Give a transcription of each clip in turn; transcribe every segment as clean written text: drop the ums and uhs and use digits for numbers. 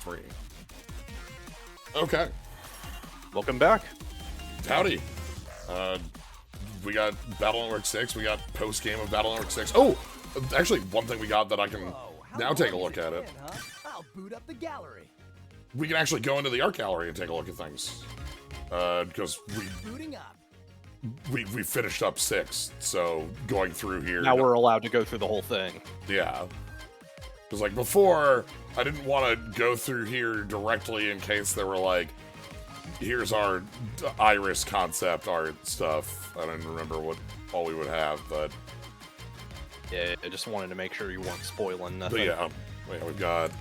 free. Okay. Welcome back. Howdy. We got Battle Network 6. We got post-game of Battle Network 6. Oh! Actually, one thing we got that I can now take a look at it. I'll boot up the gallery. We can actually go into the art gallery and take a look at things. Because we finished up 6, so going through here... Now we're allowed to go through the whole thing. Yeah. Because, like, before, I didn't want to go through here directly in case they were like, here's our Iris concept art stuff. I don't remember what all we would have, but... Yeah, I just wanted to make sure you weren't spoiling nothing. But yeah, we've got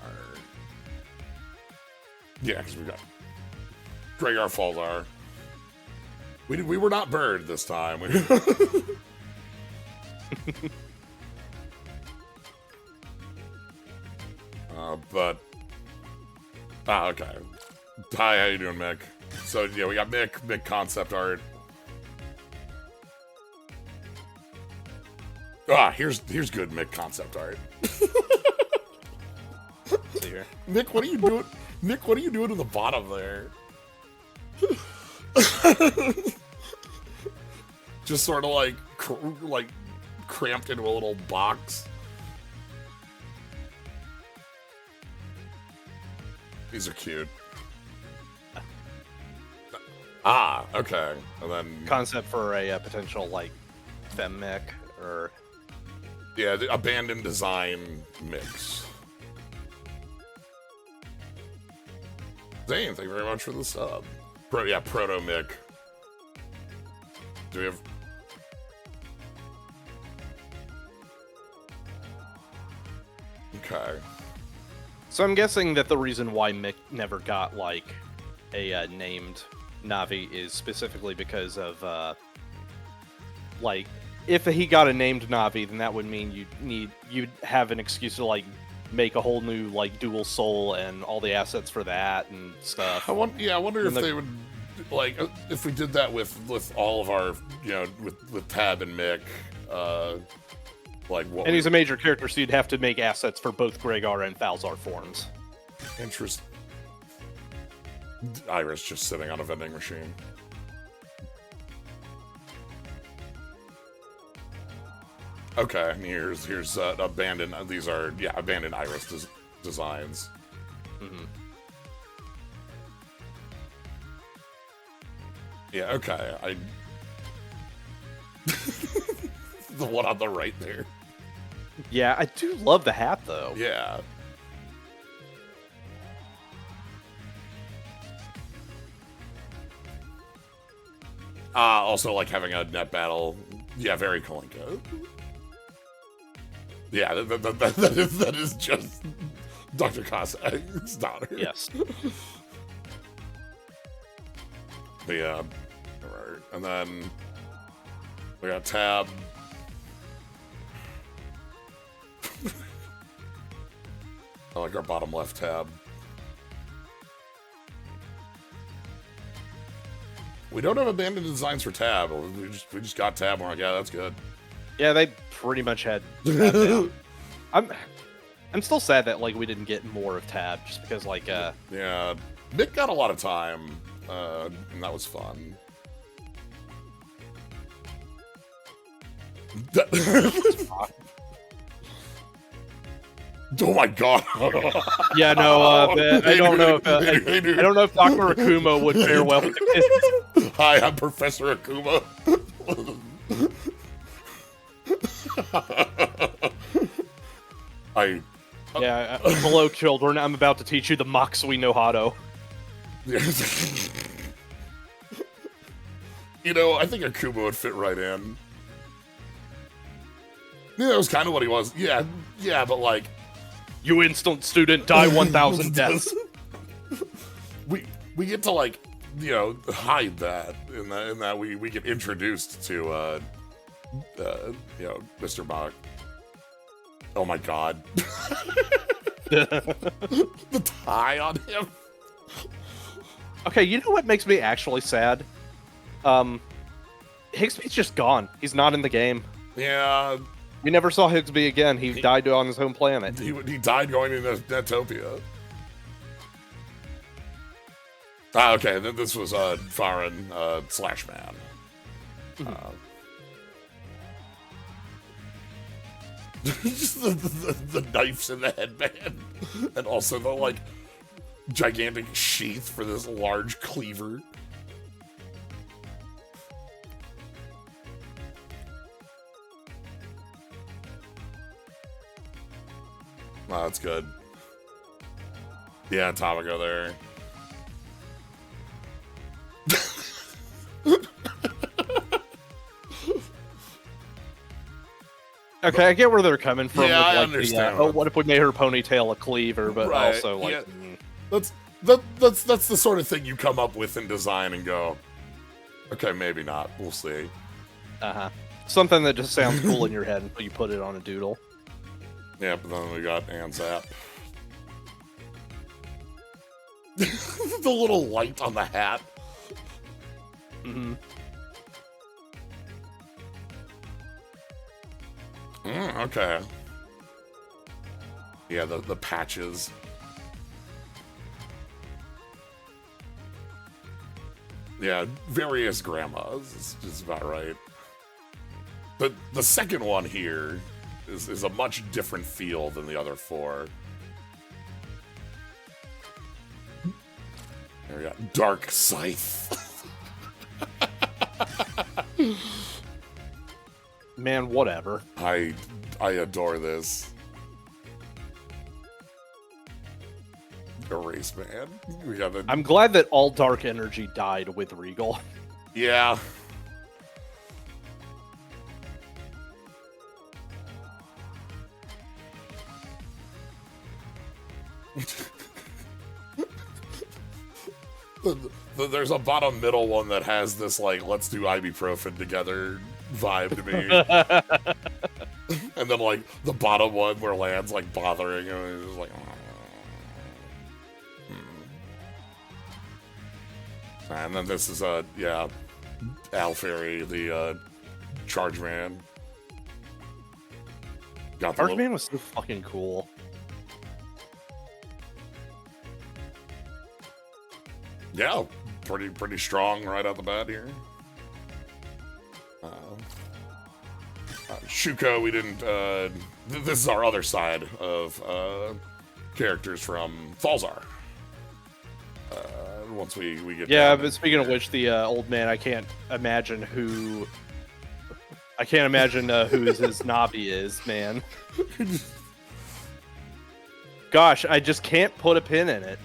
our... Yeah, because we've got Gregar Faldar. We were not Bird this time. But... okay. Hi, how you doing, Mick? So, yeah, we got Mick concept art. Here's good Mick concept art. See here. Nick, what are you doing? Nick, what are you doing to the bottom there? Just sort of like cramped into a little box. These are cute. Okay. And then Concept for a potential like fem mech or yeah, the abandoned design mix. Zane, thank you very much for the sub. Proto Mick. Do we have? Okay. So I'm guessing that the reason why Mick never got like a named Navi is specifically because of like if he got a named Navi, then that would mean you'd have an excuse to like make a whole new like dual soul and all the assets for that and stuff. I wonder if they would like if we did that with all of our with Tab and Mick. Like what? And he's a major character, so you'd have to make assets for both Gregar and Thalzar forms. Interest. Iris just sitting on a vending machine. Okay, here's abandoned. These are abandoned Iris designs. Mm-hmm. Yeah. Okay. The one on the right there. Yeah, I do love the hat though. Yeah. Also like having a net battle. Yeah, very Kalinka. Yeah, that is just Dr. Cossack's daughter. Yes. But yeah. Alright. And then we got Tab. I like our bottom left tab. We don't have abandoned designs for Tab. We just got Tab. We're like, yeah, that's good. Yeah, they pretty much had Tab down. I'm still sad that like we didn't get more of Tab, just because like yeah, Mick got a lot of time, and that was fun. Oh my god! Yeah, no, I don't know if I don't know if Dr. Akuma would fare well with the kids. Hi, I'm Professor Akuma. Hello, children. I'm about to teach you the Moxui no Hado. I think Akuma would fit right in. Yeah, that was kind of what he was. Yeah, but like... You instant student, die 1,000 deaths. We get to, like, hide that in that we get introduced to, Mr. Mach. Oh my god. The tie on him. Okay, you know what makes me actually sad? Higsby's just gone. He's not in the game. Yeah. We never saw Higsby again. He died on his home planet. He died going into Netopia. Ah, okay. Then this was Farron Slash Man. Just the knives in the headband, and also the like gigantic sheath for this large cleaver. Oh, that's good. Yeah, Tomiko there. Okay, I get where they're coming from. Yeah, with, I like, understand. what if we made her ponytail a cleaver, but Right, also like, yeah. That's the sort of thing you come up with in design and go, okay, maybe not. We'll see. something that just sounds cool in your head until you put it on a doodle. Yeah, but then we got Anzap. The little light on the hat. Mm-hmm. Okay. Yeah, the patches. Yeah, various grandmas is about right. But the second one here is a much different feel than the other four. There we go. Dark Scythe. Man, whatever. I adore this. Erase Man. We got the I'm glad that all dark energy died with Regal. yeah. There's a bottom middle one that has this like let's do ibuprofen together vibe to me. And then like the bottom one where Land's like bothering him and he's like And then this is yeah, Alfairy, the Charge Man. Got the Charge Man was so fucking cool. Yeah, pretty strong right out the bat here. Shuko, we didn't. This is our other side of characters from Falzar. Once we get Yeah, down but speaking of which, the old man, I can't imagine who his Navi is, man. Gosh, I just can't put a pin in it.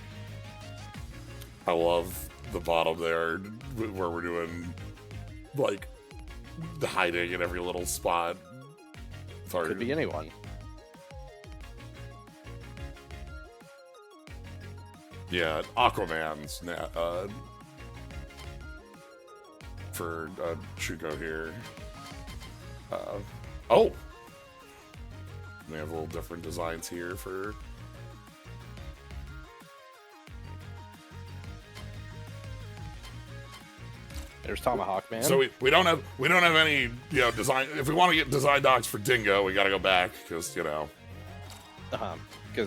I love the bottom there where we're doing like the hiding in every little spot. Could be anyone. Yeah, Aquaman's for Shuko here. Oh! They have little different designs here for... There's Tomahawk Man. So we don't have any design. If we want to get design docs for Dingo, we got to go back because because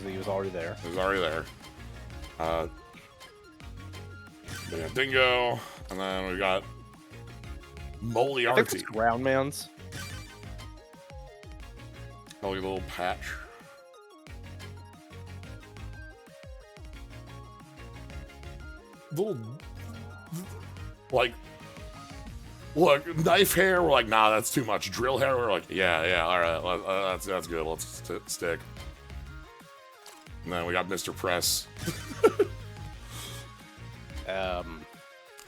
he was already there. He was already there. We got Dingo, and then we got Moriarty. I think it's Ground Man's. Probably a little patch. Little, like, look, knife hair, we're like, nah, that's too much. Drill hair, we're like, yeah, all right, that's good. Let's stick. And then we got Mr. Press.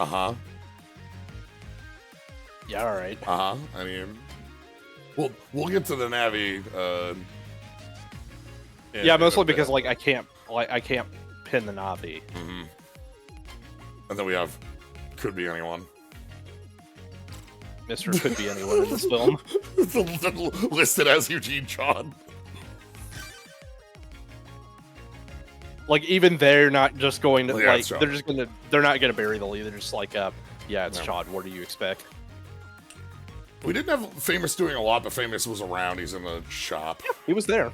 Uh-huh. Yeah, all right. Uh-huh. I mean, we'll get to the Navi. Yeah, mostly because like I can't pin the Navi. Mm-hmm. And then we have could be anyone. Mr. Could be anyone in this film. Listed as Eugene Chon. Like even they're not just going to Yeah, they're not gonna bury the lead. They're just like yeah, it's Chad. What do you expect? We didn't have Famous doing a lot, but Famous was around. He's in the shop. Yeah, he was there.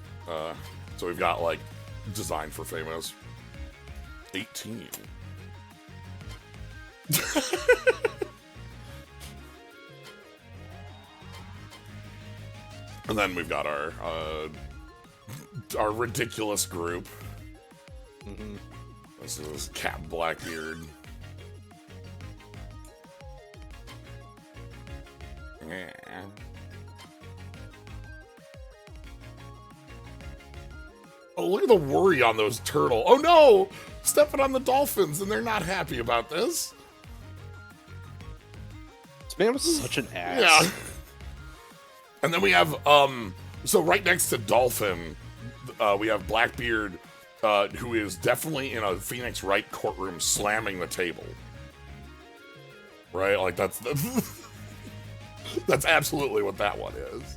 So we've got like design for Famous. 18. And then we've got our ridiculous group. Mm-hmm. This is Captain Blackbeard. Yeah. Oh, look at the worry on those turtle. Oh no! Stepping on the dolphins, and they're not happy about this. This man was such an ass. Yeah. And then we have, so right next to Dolphin, we have Blackbeard, who is definitely in a Phoenix Wright courtroom slamming the table. Right? Like, that's that's absolutely what that one is.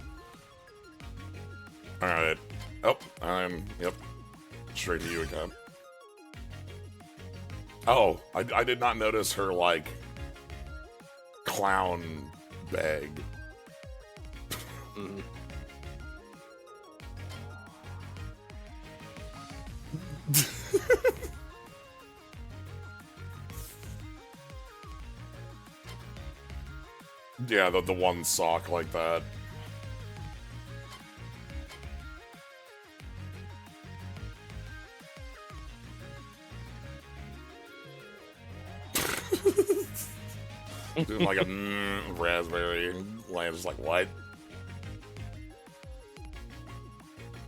Alright. Oh, yep. Straight to you again. Oh, I did not notice her, like, clown bag. Mm. Yeah, the one sock like that. Doing like a raspberry, and Lance is like, what?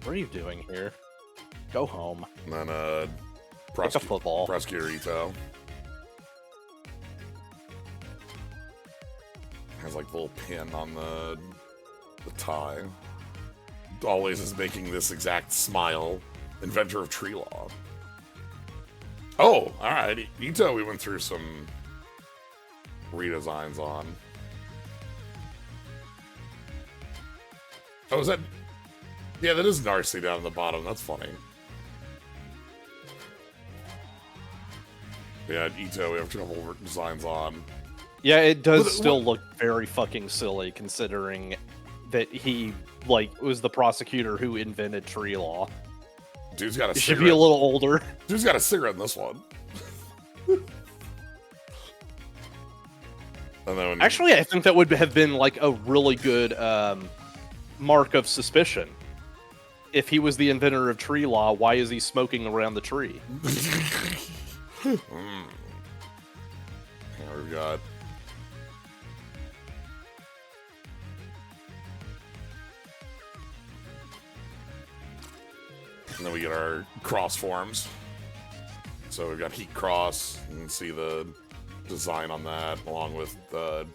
What are you doing here? Go home. And then Pick a football. Prosecutor Ito has like the little pin on the tie. Always is making this exact smile. Inventor of tree law. Oh, all right. Ito, we went through some redesigns on. Oh, is that? Yeah, that is Narcy down at the bottom. That's funny. Yeah, Ito, we have a couple designs on. Yeah, it does still look very fucking silly considering that he, like, was the prosecutor who invented tree law. Dude's got a He cigarette. should be a little older. Dude's got a cigarette in this one. And then Actually, I think that would have been, like, a really good mark of suspicion. If he was the inventor of tree law, why is he smoking around the tree? Here we've got and then we get our cross forms. So we've got Heat Cross. You can see the design on that, along with the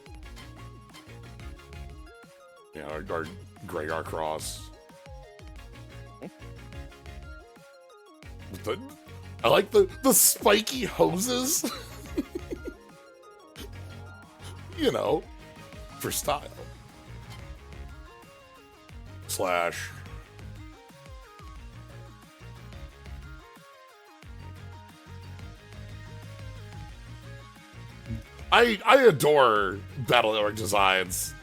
our Gregar Cross. I like the spiky hoses. You know, for style. Slash. I adore Battle Network designs.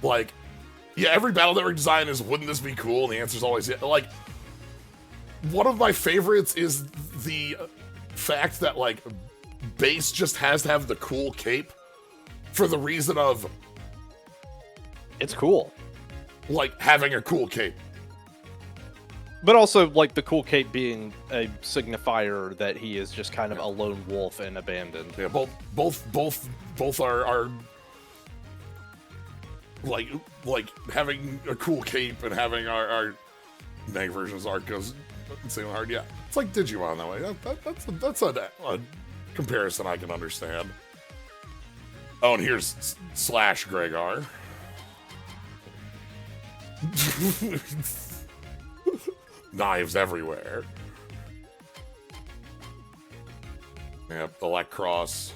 Like, yeah, every Battle Network design is, wouldn't this be cool? And the answer's always, yeah. Like, one of my favorites is the fact that, like, Base just has to have the cool cape for the reason of, It's cool. like, having a cool cape. But also, like, the cool cape being a signifier that he is just kind of a lone wolf and abandoned. Yeah, both are like having a cool cape and having our Meg versions arc goes insane hard. Yeah, it's like Digimon that way. That's a comparison I can understand. Oh, and here's Slash Gregar. Knives everywhere. Yep, the Lek Cross.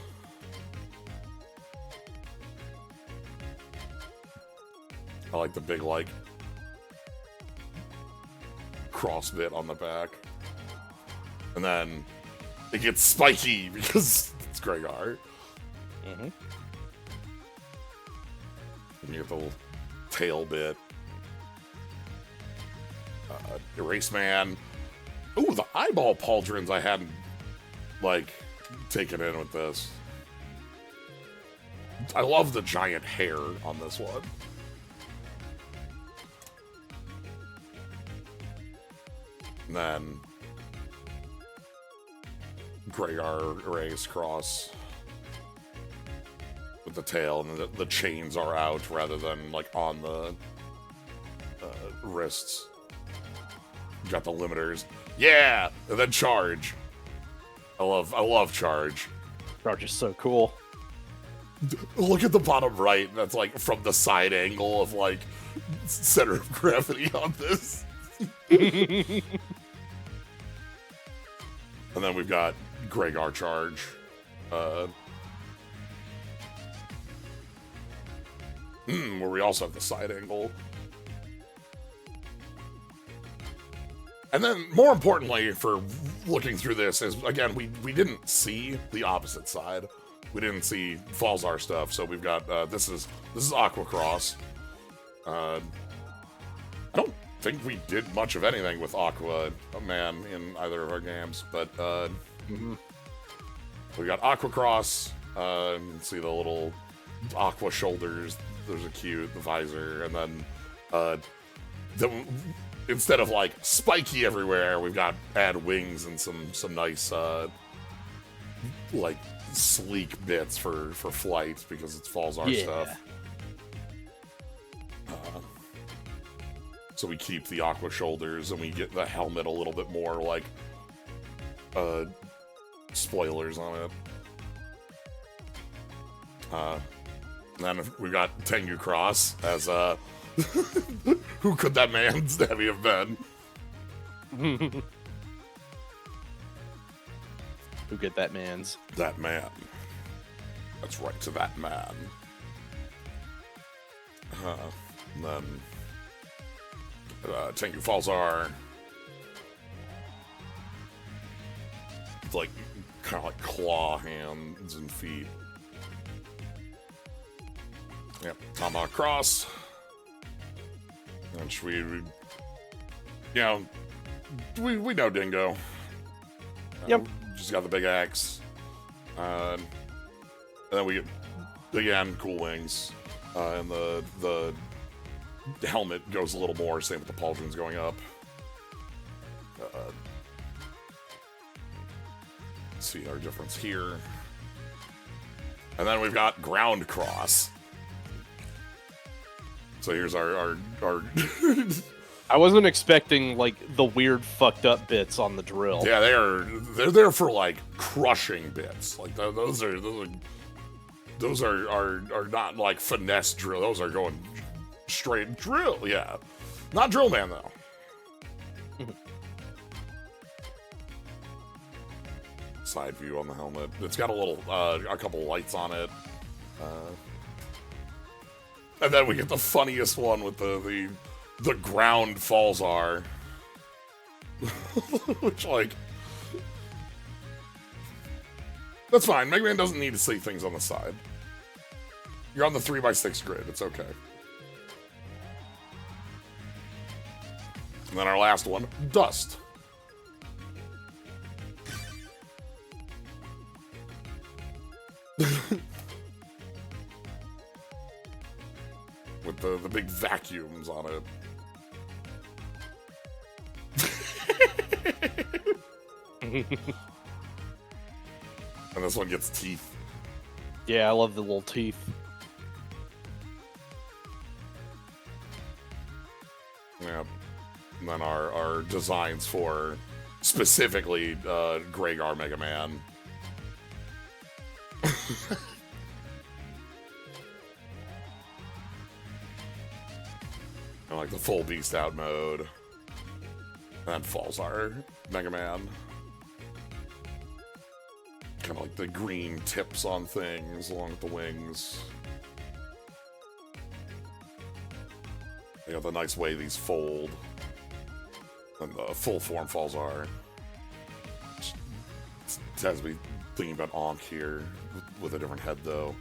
I like the big, like, cross bit on the back. And then it gets spiky because it's Gregar. Mm-hmm. And you get the little tail bit. Erase Man. Ooh, the eyeball pauldrons I hadn't, like, taken in with this. I love the giant hair on this one. And then Greygar Race Cross with the tail, and the chains are out rather than like on the wrists. Got the limiters. Yeah! And then Charge. I love Charge. Charge is so cool. Look at the bottom right. That's like from the side angle of like center of gravity on this. And then we've got Greygar Charge. Where we also have the side angle. And then, more importantly, for looking through this, is again we didn't see the opposite side. We didn't see Falzar stuff, so we've got this is Aquacross. I don't think we did much of anything with Aqua Man in either of our games, but we got Aquacross. You can see the little Aqua shoulders. Those are cute. The visor, and then instead of like spiky everywhere, we've got add wings and some nice like sleek bits for flight because it's Falzar stuff. So we keep the Aqua shoulders and we get the helmet a little bit more like spoilers on it. And then we've got Tengu Cross as who could that man's heavy have been? Who get that man's? That man. That's right, to that man. And then Tengu Falzar. It's like kind of like claw hands and feet. Yep, Tomahawk Cross. Which we know Dingo. Yep. Just got the big axe. And then we get, again, cool wings. And the helmet goes a little more, same with the pauldrons going up. See our difference here. And then we've got Ground Cross. So here's our I wasn't expecting like the weird fucked up bits on the drill. Yeah, they're there for like crushing bits. Like those are not like finesse drill. Those are going straight drill. Yeah, not Drill Man though. Side view on the helmet. It's got a couple lights on it. And then we get the funniest one with the ground Falzar. Which, like... That's fine. Megaman doesn't need to see things on the side. You're on the 3x6 grid. It's okay. And then our last one, Dust. With the big vacuums on it. And this one gets teeth. Yeah, I love the little teeth. Yeah. And then our designs for specifically Greygar Megaman. And like the full beast out mode. And then Falzar Megaman. Kind of like the green tips on things along with the wings. They got the nice way these fold. And the full form Falzar. It has me thinking about Ankh here with a different head though.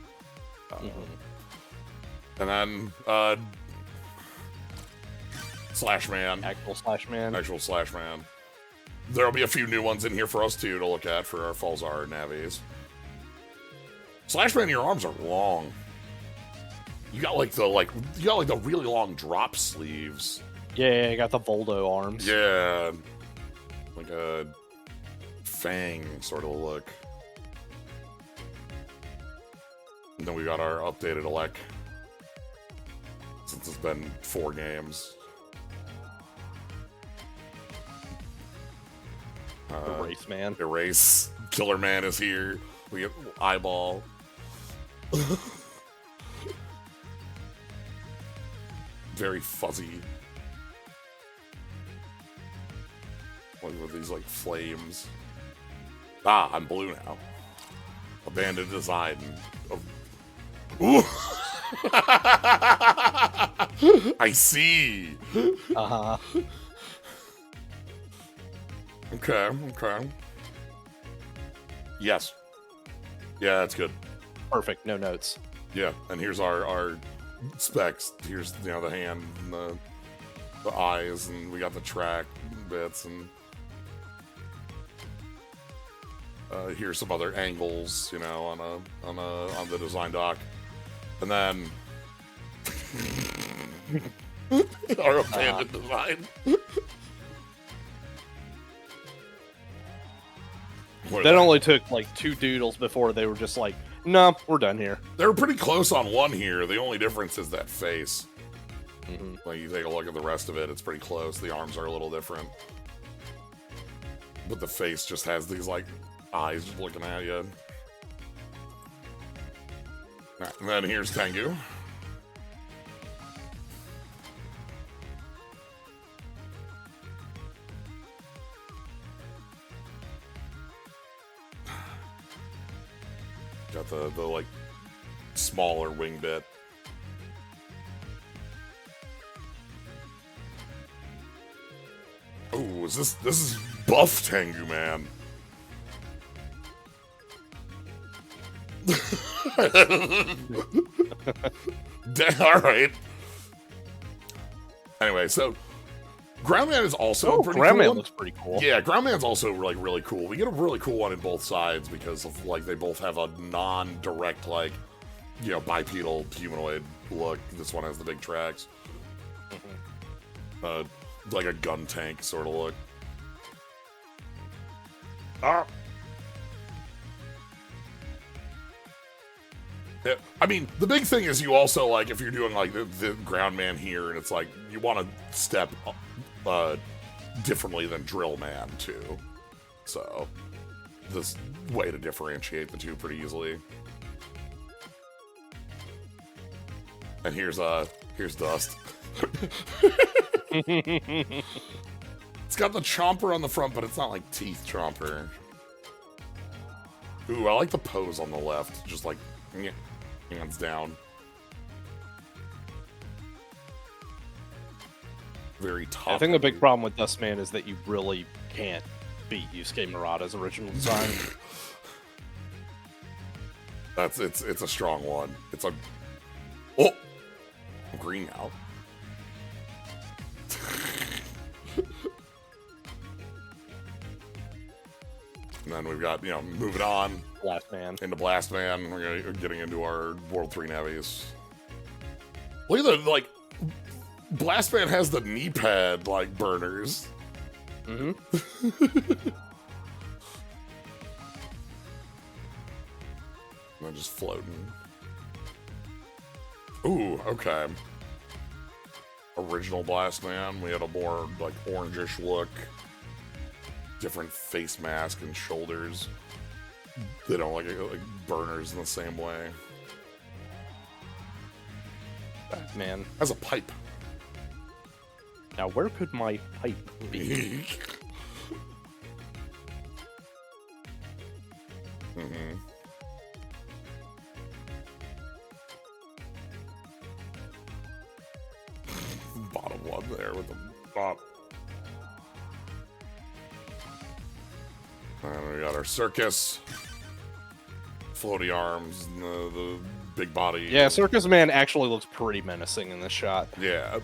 And then Slash Man. Actual Slash Man. Actual Slash Man. there'll be a few new ones in here for us too to look at for our Falzar navies. Slashman, your arms are long. You got like the really long drop sleeves. Yeah, I got the Voldo arms. Yeah, like a fang sort of look. And then we got our updated elect. Since it's been 4 games. Erase Man. Erase. Killer Man is here. We get Eyeball. Very fuzzy. Like with these like flames. Ah, I'm blue now. Abandoned design. Ooh. I see. Uh-huh. Okay. Yes. Yeah, that's good. Perfect, no notes. Yeah, and here's our specs. Here's the hand and the eyes, and we got the track bits, and here's some other angles, on the design doc, and then our abandoned design. That only took like 2 doodles before they were just like, no, we're done here. They were pretty close on one here. The only difference is that face. Mm-hmm. Like, you take a look at the rest of it, it's pretty close. The arms are a little different. But the face just has these, like, eyes just looking at you. And then here's Tengu. Got the like, smaller wing bit. Oh, this is buff Tengu, man. Alright. Anyway, so Groundman is also pretty Groundman cool. looks pretty cool. Yeah, Groundman's also like really cool. We get a really cool one in both sides because of like they both have a non-direct like bipedal humanoid look. This one has the big tracks. Like a gun tank sort of look. Ah. Yeah, I mean, the big thing is you also, like, if you're doing, like, the ground man here, and it's like, you want to step differently than drill man, too. So, this way to differentiate the two pretty easily. And here's Dust. It's got the chomper on the front, but it's not like teeth chomper. Ooh, I like the pose on the left. Just like, hands down. Very tough. I think the big problem with Dustman is that you really can't beat Yusuke Murata's original design. It's a strong one. It's a green now. And then we've got, moving on. Blast Man. Into Blast Man. We're getting into our World 3 navies. Look at the, like, Blast Man has the knee pad, like, burners. Mm-hmm. They're just floating. Ooh, okay. Original Blast Man. We had a more, like, orangish look. Different face mask and shoulders. They don't like burners in the same way. Batman. As a pipe. Now, where could my pipe be? Mm-hmm. Bottom one there with the bop. And we got our circus. Floaty arms, and the big body. Yeah, Circus Man actually looks pretty menacing in this shot. Yeah.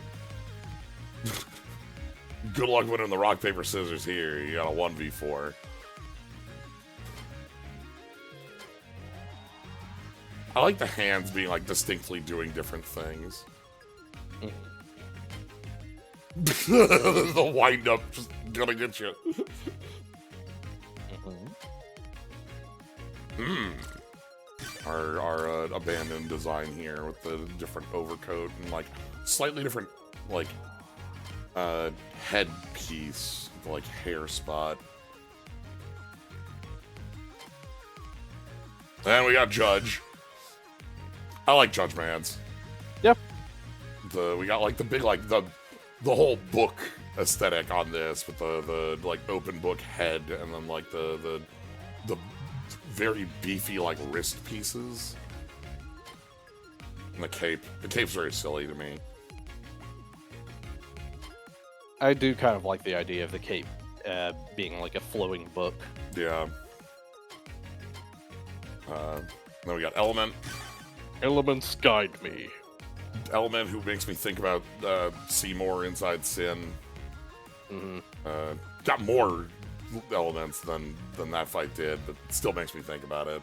Good luck winning the rock, paper, scissors here. You got a 1v4. I like the hands being, like, distinctly doing different things. The wind-up just gonna get you. Our abandoned design here with the different overcoat and, like, slightly different, like, headpiece, like, hair spot. And we got Judge. I like Judge Mans. Yep. We got, like, the big, like, the whole book aesthetic on this with the like open book head and then like the very beefy like wrist pieces and the cape. The cape's very silly to me. I do kind of like the idea of the cape being like a flowing book. Yeah. Then we got Element. Elements guide me. Element, who makes me think about Seymour inside Sin. Got more elements than that fight did, but still makes me think about it.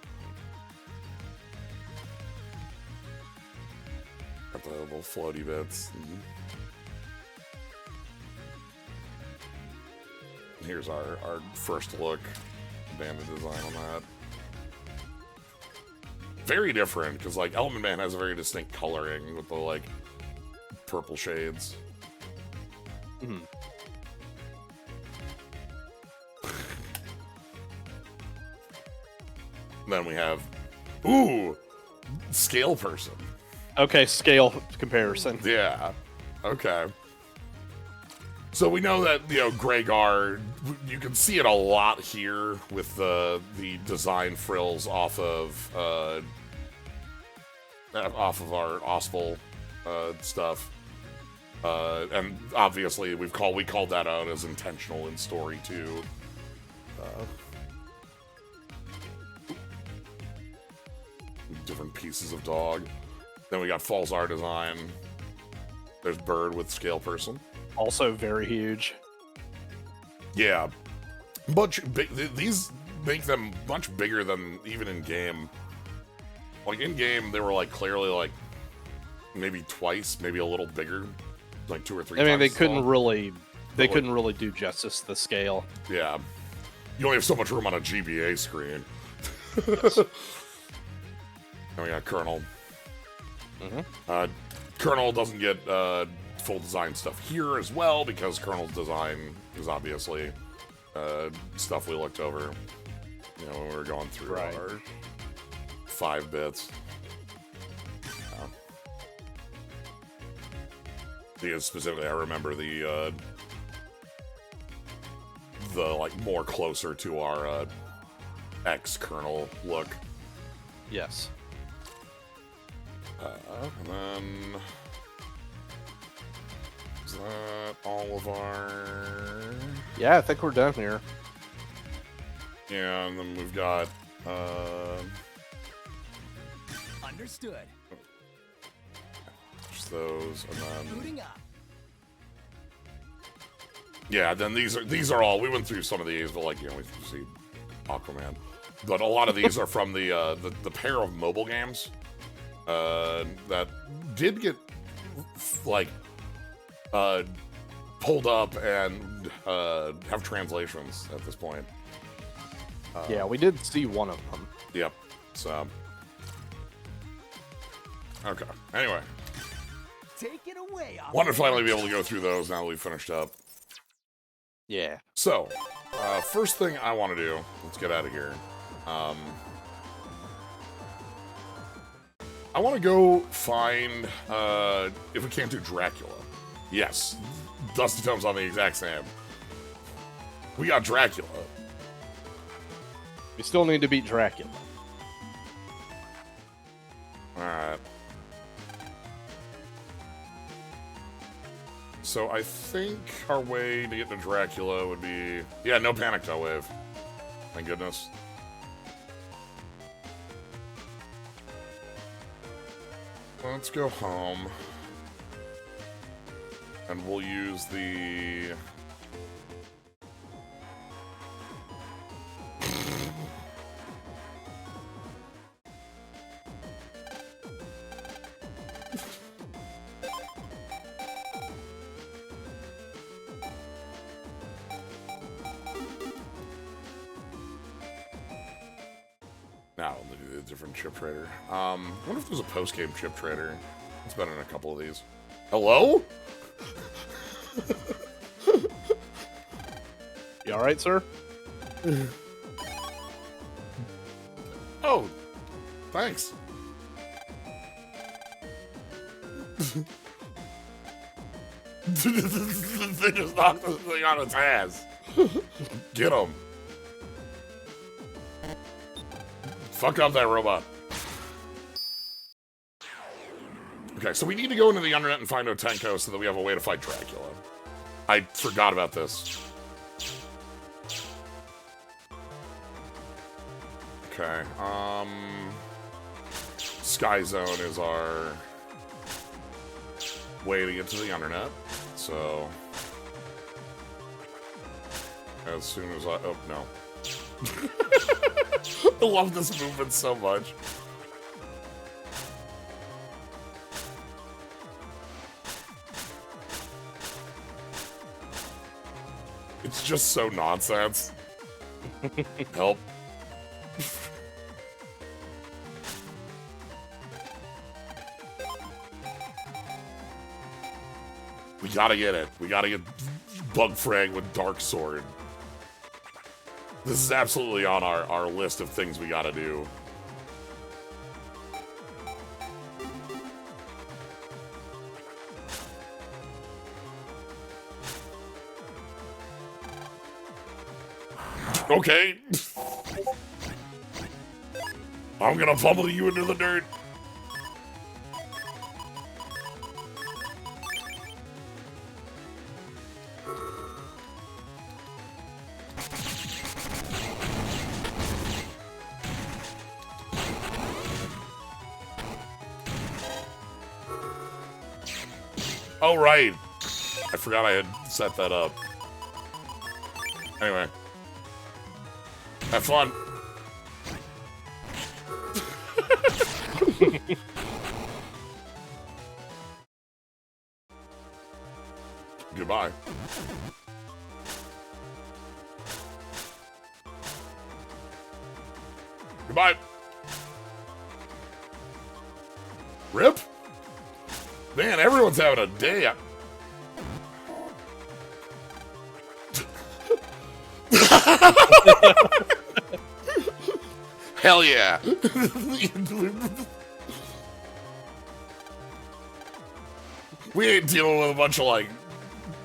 Got the little floaty bits. Here's our first look. Bandit design on that. Very different, because like Element Man has a very distinct coloring with the like purple shades. Then we have Scale Person. Okay, scale comparison. Yeah. Okay. So we know that, you know, Greygar, you can see it a lot here with the design frills off of our Ospel stuff. And obviously we called that out as intentional in story too. Different pieces of dog. Then we got Falls R design. There's Bird with Scale Person. Also very huge. Yeah. Much big. These make them much bigger than even in game. Like in game, they were like clearly like maybe twice, maybe a little bigger, like 2 or 3 I mean, times they as couldn't tall. really, couldn't really do justice to the scale. Yeah. You only have so much room on a GBA screen. And we got Colonel. Colonel doesn't get full design stuff here as well because Colonel's design is obviously stuff we looked over, you know, when we were going through our 5 bits. Because specifically, I remember the like more closer to our ex-Colonel look. Yes. And then is that all of our? Yeah, I think we're done here. Yeah, and then we've got Understood. just those, and then Booting up. yeah, then these are all. We went through some of these, but like you know, we see Aquaman, but a lot of these are from the pair of mobile games that did get like pulled up and have translations at this point. Yeah, we did see one of them. Yep. So okay. Anyway, Take it away. want to finally be able to go through those now that we've finished up. Yeah. So, first thing I want to do, let's get out of here. I want to go find, if we can't do Dracula. Yes, Dusty Tome's on the exact same. We got Dracula. We still need to beat Dracula. Alright. So I think our way to get to Dracula would be... Yeah, no Panic Tail Wave. Thank goodness. Let's go home. And we'll use the No, the different chip trader. I wonder if there's a post-game chip trader. It's been in a couple of these. Hello? You all right, sir? Oh, thanks. They just knocked this thing on its ass. Get him. Fuck up that robot. Okay, so we need to go into the internet and find Otenko so that we have a way to fight Dracula. I forgot about this. Okay, Sky Zone is our way to get to the internet, so as soon as oh, no. I love this movement so much. It's just so nonsense. Help. We gotta get it. We gotta get Bug Frag with Dark Sword. This is absolutely on our list of things we gotta do. Okay. I'm gonna pummel you into the dirt. Oh, right. I forgot I had set that up. Anyway. Have fun. Goodbye. Goodbye. Rip? Man, everyone's having a day. Hell yeah. We ain't dealing with a bunch of, like,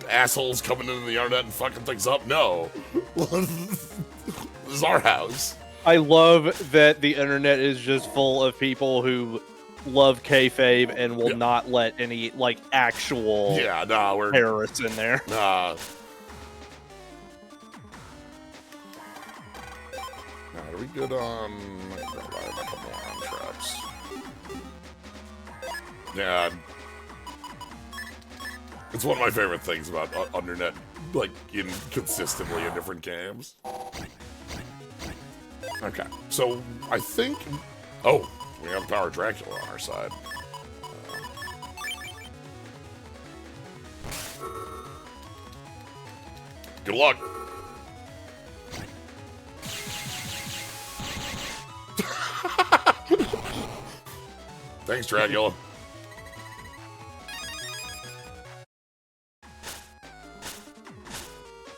assholes coming into the internet and fucking things up. No. This is our house. I love that the internet is just full of people who love kayfabe and will not let any, like, actual we're terrorists in there. Nah. Are we good on... a couple on traps. Yeah. It's one of my favorite things about Undernet, like, consistently in different games. Okay, so I think... Oh, we have Power Dracula on our side. Good luck. Thanks, Dracula.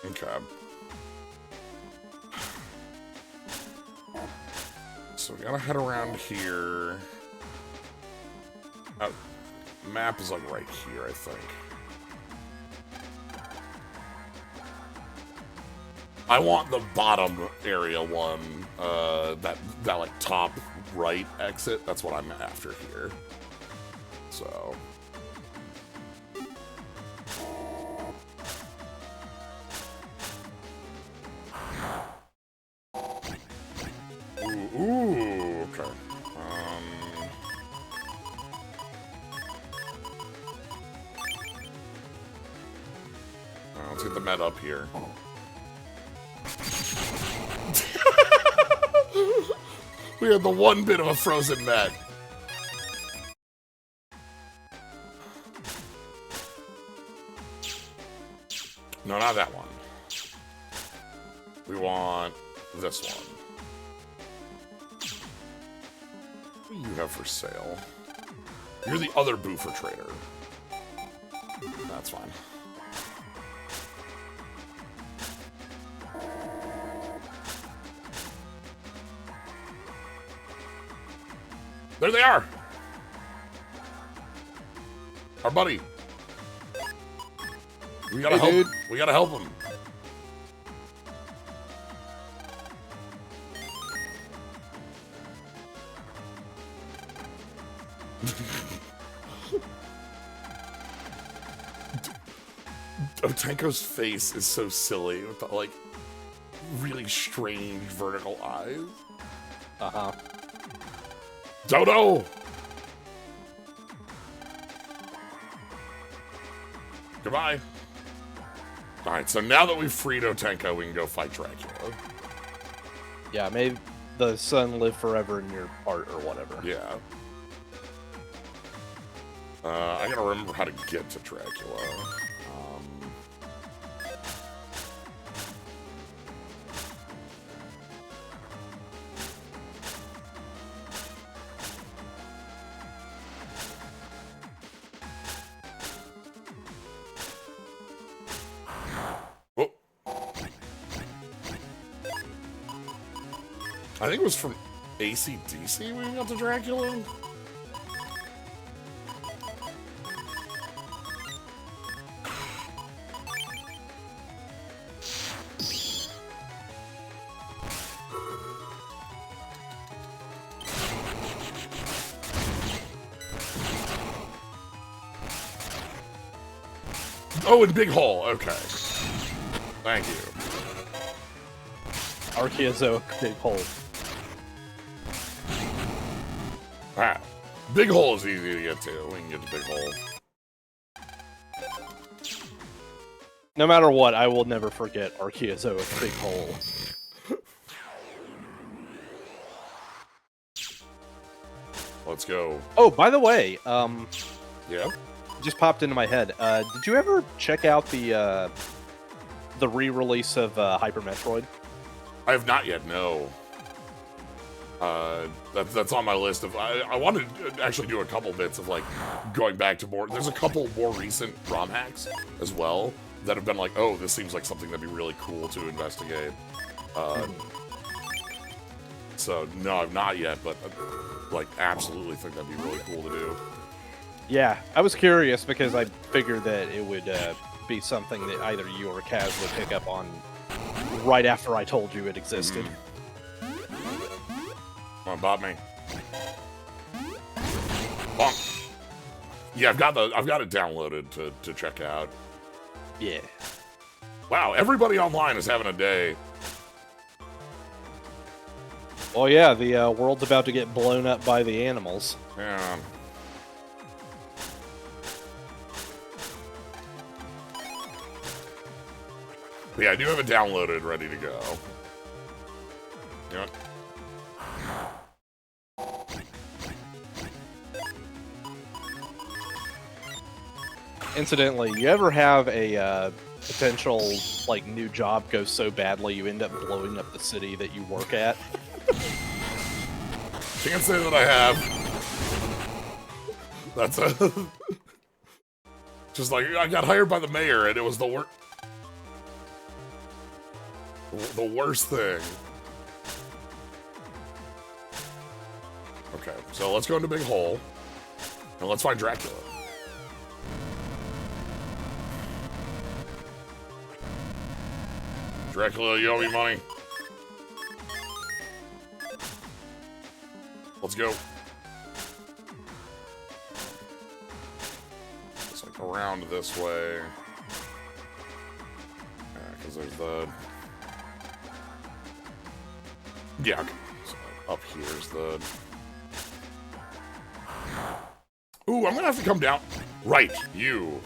Okay. So we gotta head around here. Map is like right here, I think. I want the bottom area one, that like top right exit. That's what I'm after here. So. Ooh, okay. Let's get the med up here. We had the one bit of a frozen med. No, not that one. We want this one. What do you have for sale? You're the other boofer trader. That's fine. There they are! Our buddy. We gotta help. Dude. We gotta help him. Otenko's face is so silly with the, like, really strange vertical eyes. Uh-huh. Dodo! Goodbye. Alright, so now that we've freed Otenko, we can go fight Dracula. Yeah, may the sun live forever in your heart or whatever. Yeah. I gotta remember how to get to Dracula. Oh. I think it was from AC/DC we got to Dracula. Oh, and Big Hole. Okay. Thank you. Archaeozoic big hole. Ah, Big Hole is easy to get to. We can get to Big Hole. No matter what, I will never forget Archaeozoic big hole. Let's go. Oh, by the way, Yeah? just popped into my head. Did you ever check out the re-release of Hyper Metroid? I have not yet, no. That's on my list of... I wanted to actually do a couple bits of, like, going back to more... There's a couple more recent ROM hacks as well that have been like, oh, this seems like something that'd be really cool to investigate. So, no, I've not yet, but, like, absolutely think that'd be really cool to do. Yeah, I was curious because I figured that it would be something that either you or Kaz would pick up on right after I told you it existed. Come on, bot me. Bonk. Yeah, I've got it downloaded to check out. Yeah. Wow, everybody online is having a day. Well, yeah, the world's about to get blown up by the animals. Yeah. But yeah, I do have it downloaded, ready to go. You know what? Incidentally, you ever have a potential like new job go so badly you end up blowing up the city that you work at? Can't say that I have. That's a... Just like, I got hired by the mayor and it was the worst thing. Okay, so let's go into Big Hole. And let's find Dracula. Dracula, you owe me money. Let's go. It's like around this way. Yeah, because there's the... Yeah, okay. So up here's the... Ooh, I'm gonna have to come down. Right, you.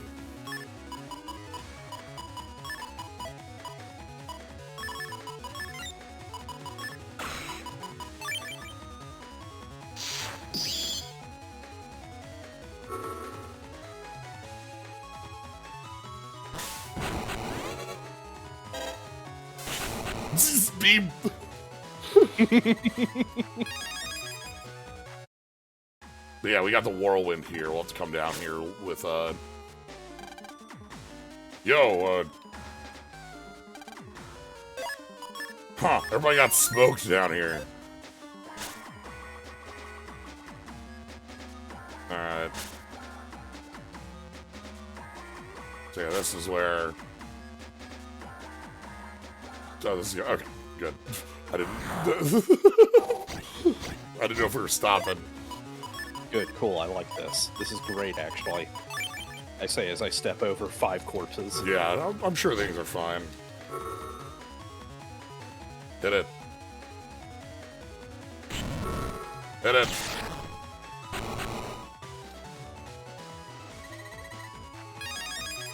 Just be... But yeah, we got the whirlwind here. We'll have to come down here with, Yo, Huh, everybody got smoked down here. Alright. So yeah, this is where... Oh, this is... Okay, good. I didn't... I didn't know if we were stopping. Good, cool, I like this. This is great, actually. I say as I step over 5 corpses. Yeah, I'm sure things are fine. Hit it. Hit it.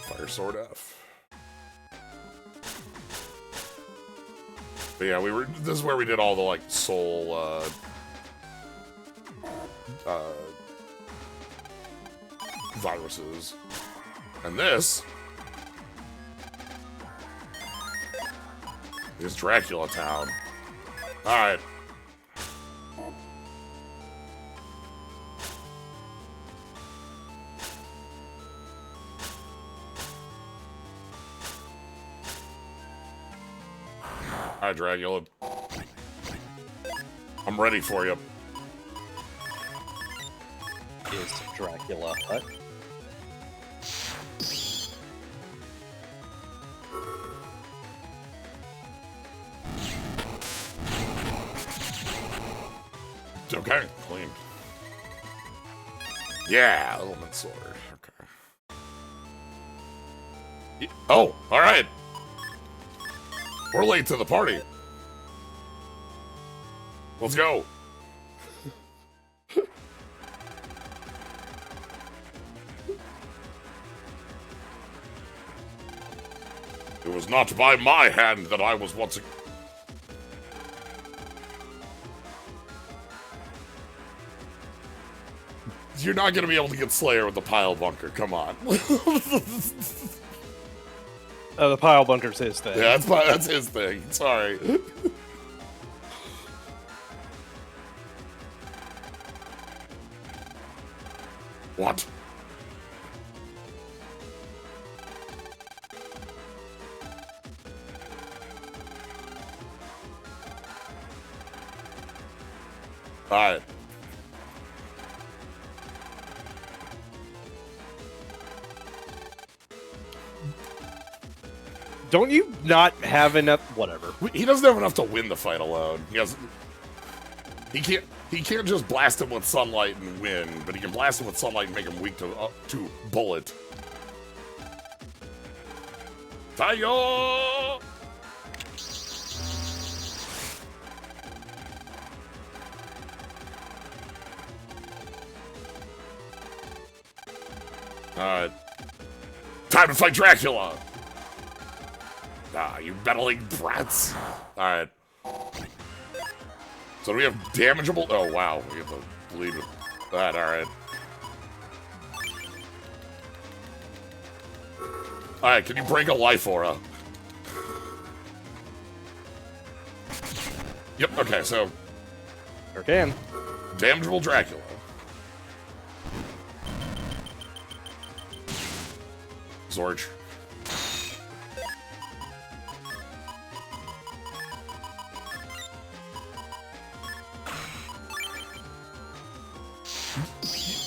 Fire Sword F. But yeah, this is where we did all the, like, soul, viruses. And this is Dracula Town. Alright. Alright, Dracula. I'm ready for you. Is Dracula Hut? Okay, clean. Yeah, element sword. Okay. Oh, all right. We're late to the party. Let's go. It was not by my hand that I was once. You're not gonna be able to get Slayer with the pile bunker. Come on. The pile bunker's his thing. Yeah, that's his thing. Sorry. What? Alright. Don't you not have enough? Whatever. He doesn't have enough to win the fight alone. He can't just blast him with sunlight and win, but he can blast him with sunlight and make him weak to bullet. Tayo! Alright. Time to fight Dracula! Ah, you meddling brats. Alright. So do we have damageable? Oh, wow. We have to bleed with that. Alright. Alright, can you break a life aura? Yep, okay, so... Sure can. Damageable Dracula. Zorch.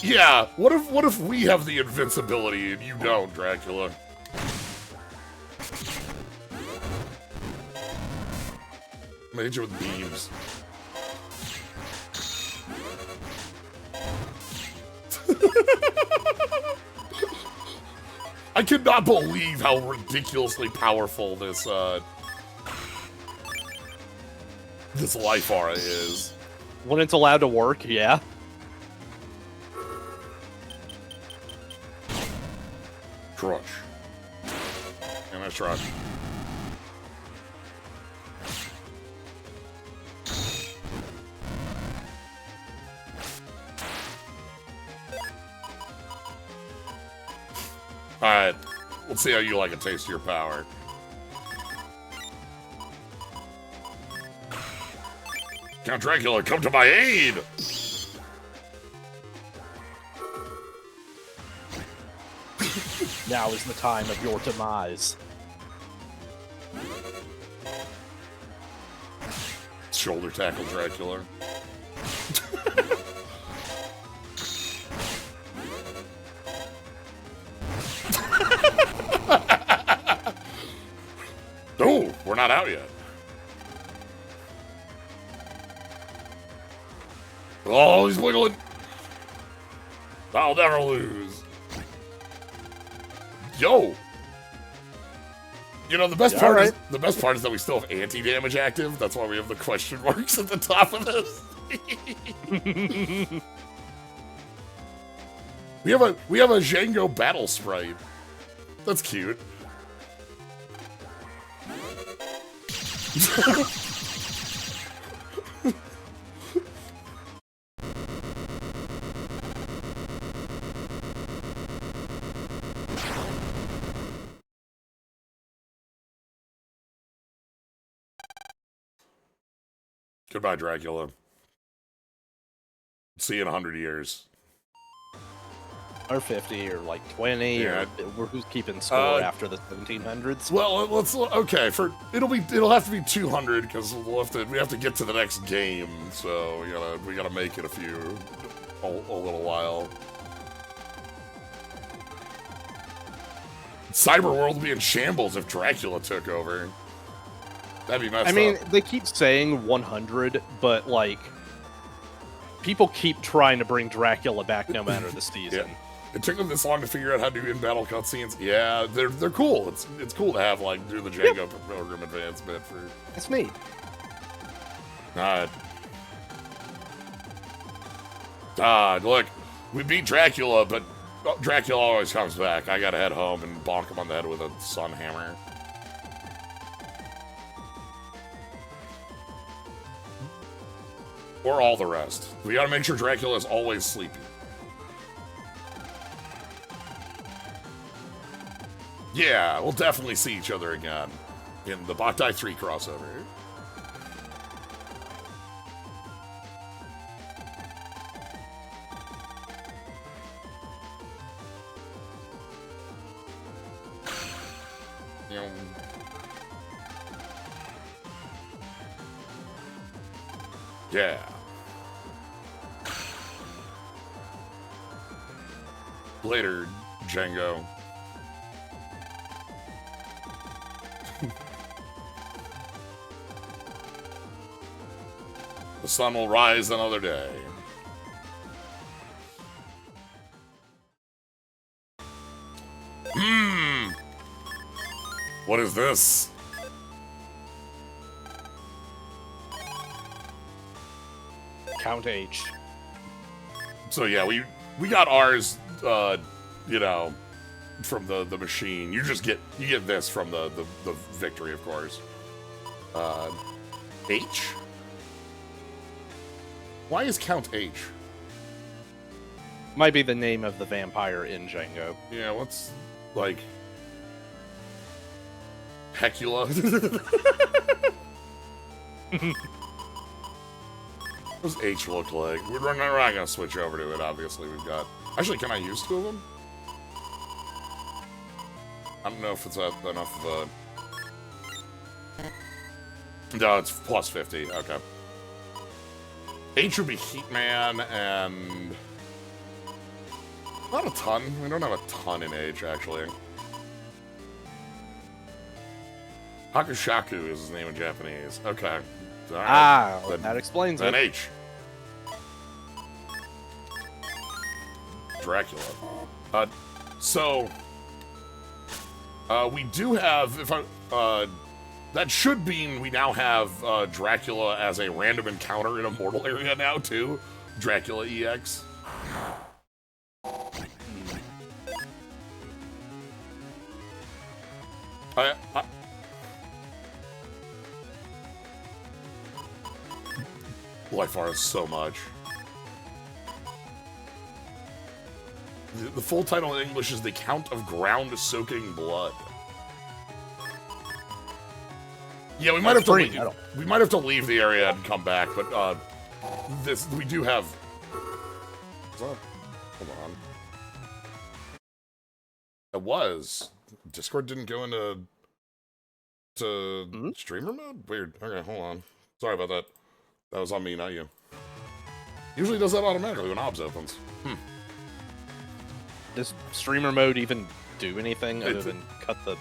Yeah, what if we have the invincibility and you don't, Dracula? I'm gonna hit you with beams. I cannot believe how ridiculously powerful this this life aura is. When it's allowed to work, yeah. Crush. And I try. Alright, let's see how you like a taste of your power. Count Dracula, come to my aid! Now is the time of your demise. Shoulder tackle Dracula. Oh, we're not out yet. Oh, he's wiggling. I'll never lose. Yo. You know, the best part is that we still have anti-damage active. That's why we have the question marks at the top of this. we have a Django battle sprite. That's cute. Goodbye, Dracula. See you in 100 years. Or 50, or like 20, Yeah. or who's keeping score after the 1700s? Well, let's okay. It'll have to be 200 because we have to get to the next game. So we gotta make it a little while. Cyberworld would be in shambles if Dracula took over. That'd be messed up. I mean, they keep saying 100, but like, people keep trying to bring Dracula back no matter the season. Yeah. It took them this long to figure out how to do in-battle cutscenes. Yeah, they're cool. It's cool to have do the Django program advancement for. It's neat. Look, we beat Dracula, but Dracula always comes back. I gotta head home and bonk him on the head with a sun hammer. Or all the rest. We gotta make sure Dracula is always sleepy. Yeah, we'll definitely see each other again in the Boktai 3 crossover. Yeah. Later, Django. The sun will rise another day. What is this? Count H. So yeah, we got ours, from the machine. You get this from the victory, of course. H? Why is Count H? Might be the name of the vampire in Django. Yeah, what's like Hecula? What does H look like? We're not gonna switch over to it, obviously. We've got... Actually, can I use two of them? I don't know if it's enough of a... No, it's plus 50. Okay. H would be Heatman and... Not a ton. We don't have a ton in H, actually. Hakushaku is his name in Japanese. Okay. Right. That explains it. Then H. Dracula. We do have, that should mean we now have Dracula as a random encounter in a mortal area now, too. Dracula EX. Lifar is so much. The full title in English is The Count of Ground-Soaking Blood. Yeah, we might have to leave. We might have to leave the area and come back, but we do have. Hold on. It was. Discord didn't go into streamer mode? Weird. Okay, hold on. Sorry about that. That was on me, not you. Usually does that automatically when OBS opens. Does streamer mode even do anything other than cut the...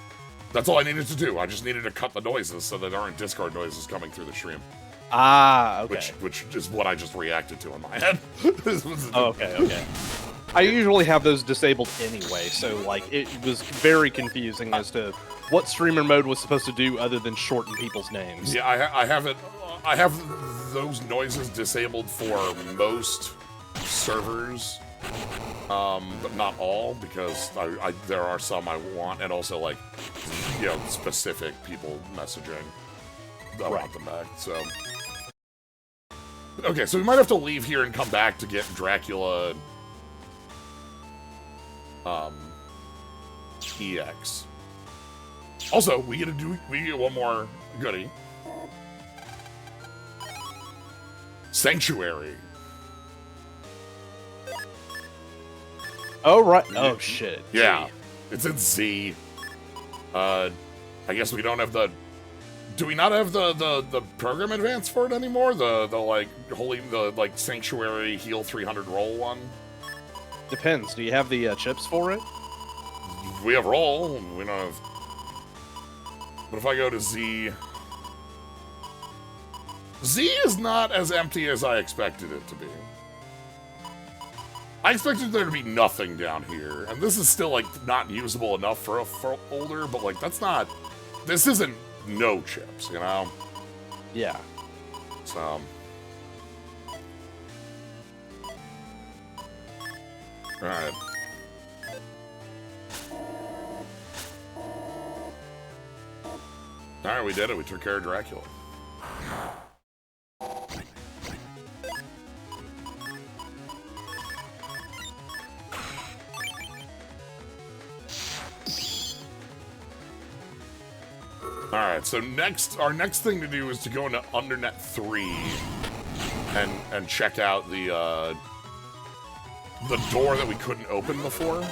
That's all I needed to do. I just needed to cut the noises so that there aren't Discord noises coming through the stream. Ah, okay. Which is what I just reacted to in my head. Oh, okay. I usually have those disabled anyway, so like it was very confusing as to what streamer mode was supposed to do other than shorten people's names. Yeah, I have it. I have those noises disabled for most servers, but not all, because there are some I want, and also like, you know, specific people messaging. I want them back. So okay, so we might have to leave here and come back to get Dracula. EX. Also, we get one more goodie. Sanctuary. Oh right. Oh shit. Yeah, it's in Z. I guess we don't have the. Do we not have the program advance for it anymore? The like Sanctuary Heal 300 roll one. Depends. Do you have the chips for it? We have roll. We don't have. But if I go to Z, Z is not as empty as I expected it to be. I expected there to be nothing down here, and this is still like not usable enough for a folder. But like that's not. This isn't no chips, you know. Yeah. So. All right. All right, we did it. We took care of Dracula. All right, so our next thing to do is to go into Undernet 3 and check out the door that we couldn't open before.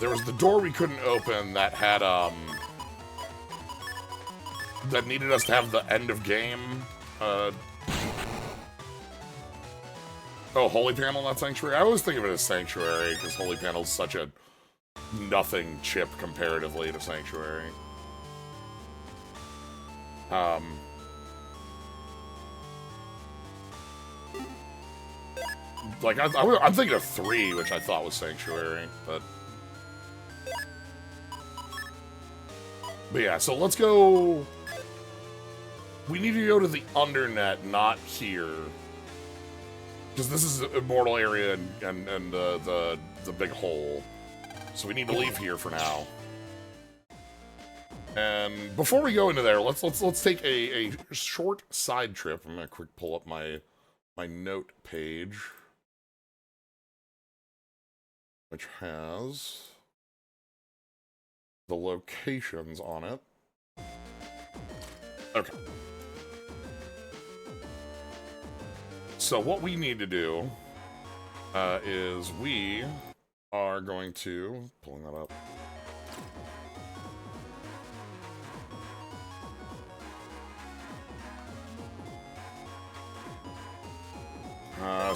There was the door we couldn't open that had that needed us to have the end of game. Oh, Holy Panel, not Sanctuary. I always think of it as Sanctuary because Holy Panel is such a nothing chip comparatively to Sanctuary. Like I'm thinking of 3, which I thought was Sanctuary, but yeah. So let's go. We need to go to the Undernet, not here, because this is an immortal area and the big hole. So we need to leave here for now. And before we go into there, let's take a short side trip. I'm gonna quick pull up my note page, which has the locations on it. Okay. So what we need to do is we are going to... Pulling that up.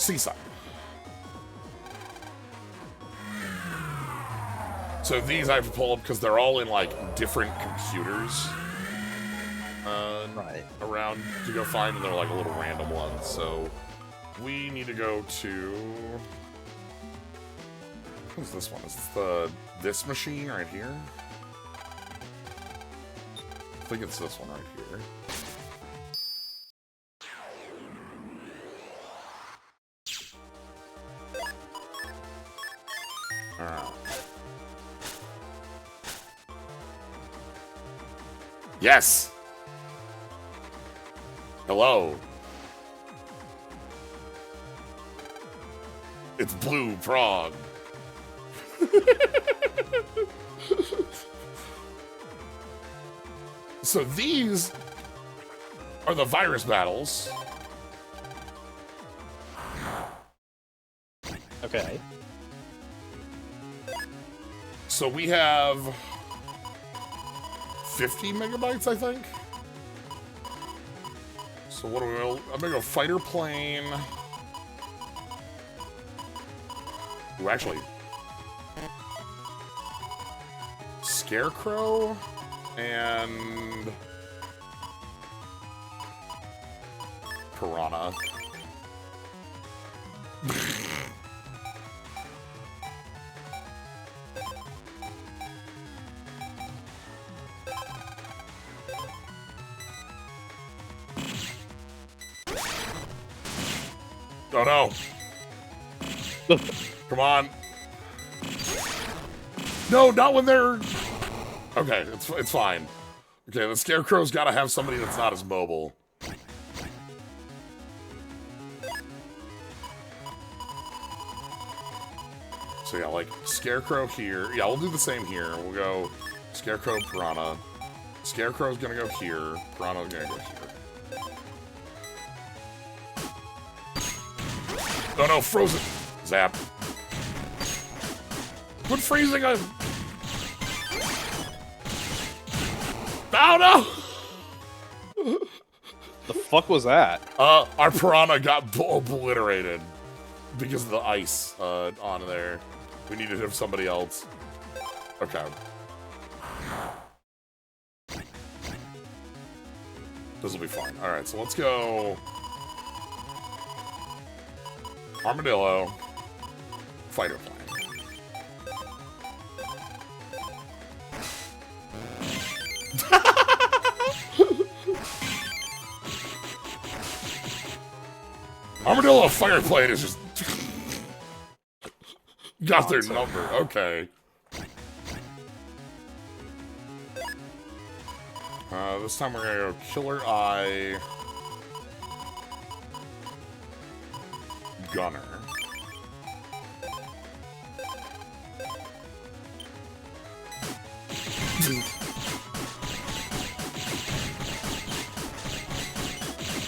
Seaside. So these I have to pull up because they're all in, like, different computers. Right. Around to go find, and they're, like, a little random ones. So we need to go to... What's this one? Is this this machine right here? I think it's this one right here. Alright. Yes! Hello. It's Blue Frog. So these are the virus battles. Okay. So we have 50 megabytes, I think. So what do we? I'm gonna go fighter plane. Ooh, actually, Scarecrow and Piranha. Oh no! Come on! No, not when they're... Okay, it's fine. Okay, the Scarecrow's gotta have somebody that's not as mobile. So yeah, like, Scarecrow here. Yeah, we'll do the same here. We'll go Scarecrow, Piranha. Scarecrow's gonna go here. Piranha's gonna go here. Oh no, frozen! Zap. Quit freezing him! Oh no! The fuck was that? Our Piranha got obliterated because of the ice on there. We needed to have somebody else. Okay. This will be fine. Alright, so let's go... Armadillo. Fighter plane. Armadillo fire plane is just... got their number. Okay. This time we're gonna go Killer Eye... Gunner.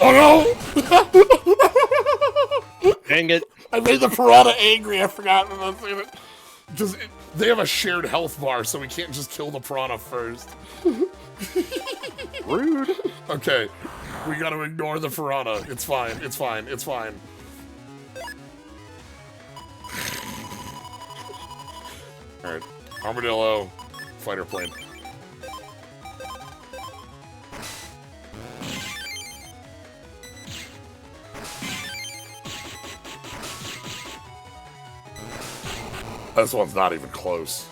Oh no! Dang it. I made the Piranha angry, I forgot. They have a shared health bar, so we can't just kill the Piranha first. Rude. Okay, we gotta ignore the Piranha. It's fine, it's fine, it's fine. Alright, Armadillo, fighter plane. This one's not even close.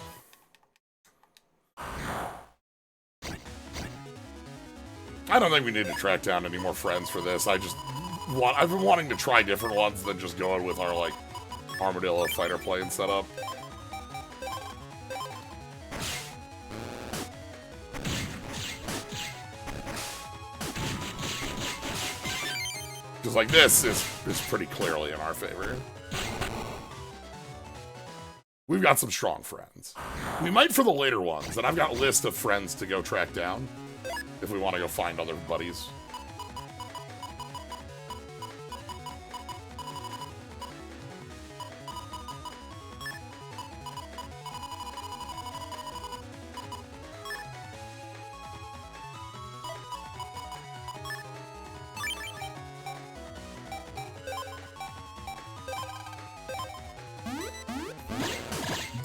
I don't think we need to track down any more friends for this. I've been wanting to try different ones than just going with our, like, Armadillo fighter plane setup. Because, like, this is pretty clearly in our favor. We've got some strong friends. We might for the later ones, and I've got a list of friends to go track down if we want to go find other buddies.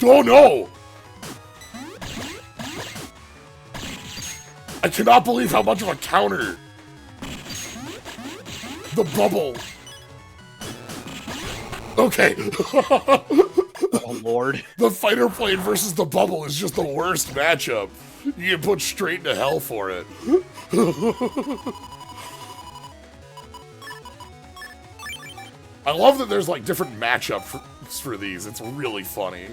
Oh no! I cannot believe how much of a counter the bubble. Okay. Oh lord. The fighter plane versus the bubble is just the worst matchup. You get put straight into hell for it. I love that there's like different matchups for these. It's really funny.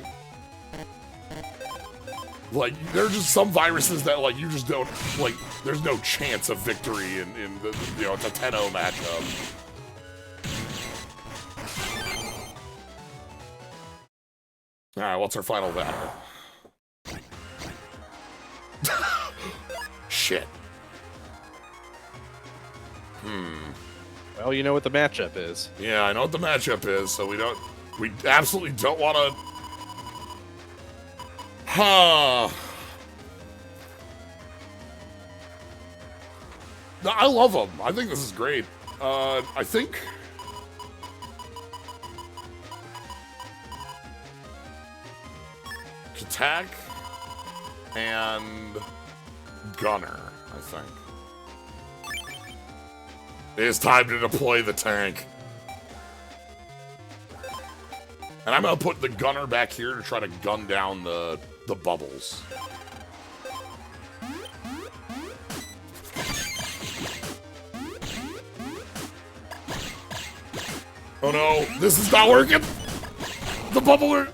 Like, there are just some viruses that, like, you just don't, like, there's no chance of victory in the, you know, it's a 10-0 matchup. Alright, what's our final battle? Shit. Well, you know what the matchup is. Yeah, I know what the matchup is, so we absolutely don't want to Huh. No, I love them. I think this is great. I think... Attack and Gunner, I think. It is time to deploy the tank. And I'm gonna put the Gunner back here to try to gun down the bubbles. Oh no, this is not working! The bubble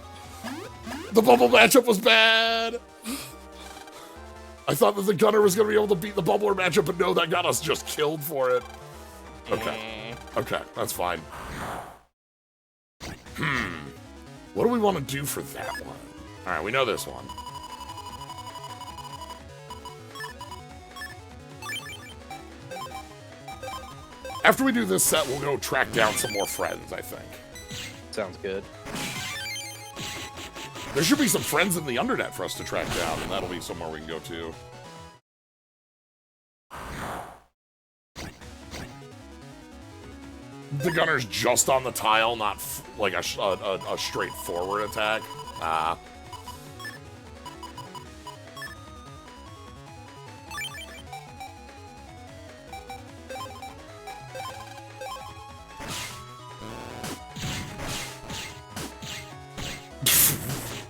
matchup was bad! I thought that the Gunner was gonna be able to beat the bubbler matchup, but no, that got us just killed for it. Okay. Okay, that's fine. What do we want to do for that one? Alright, we know this one. After we do this set, we'll go track down some more friends, I think. Sounds good. There should be some friends in the Undernet for us to track down, and that'll be somewhere we can go to. The Gunner's just on the tile, not like a straightforward attack.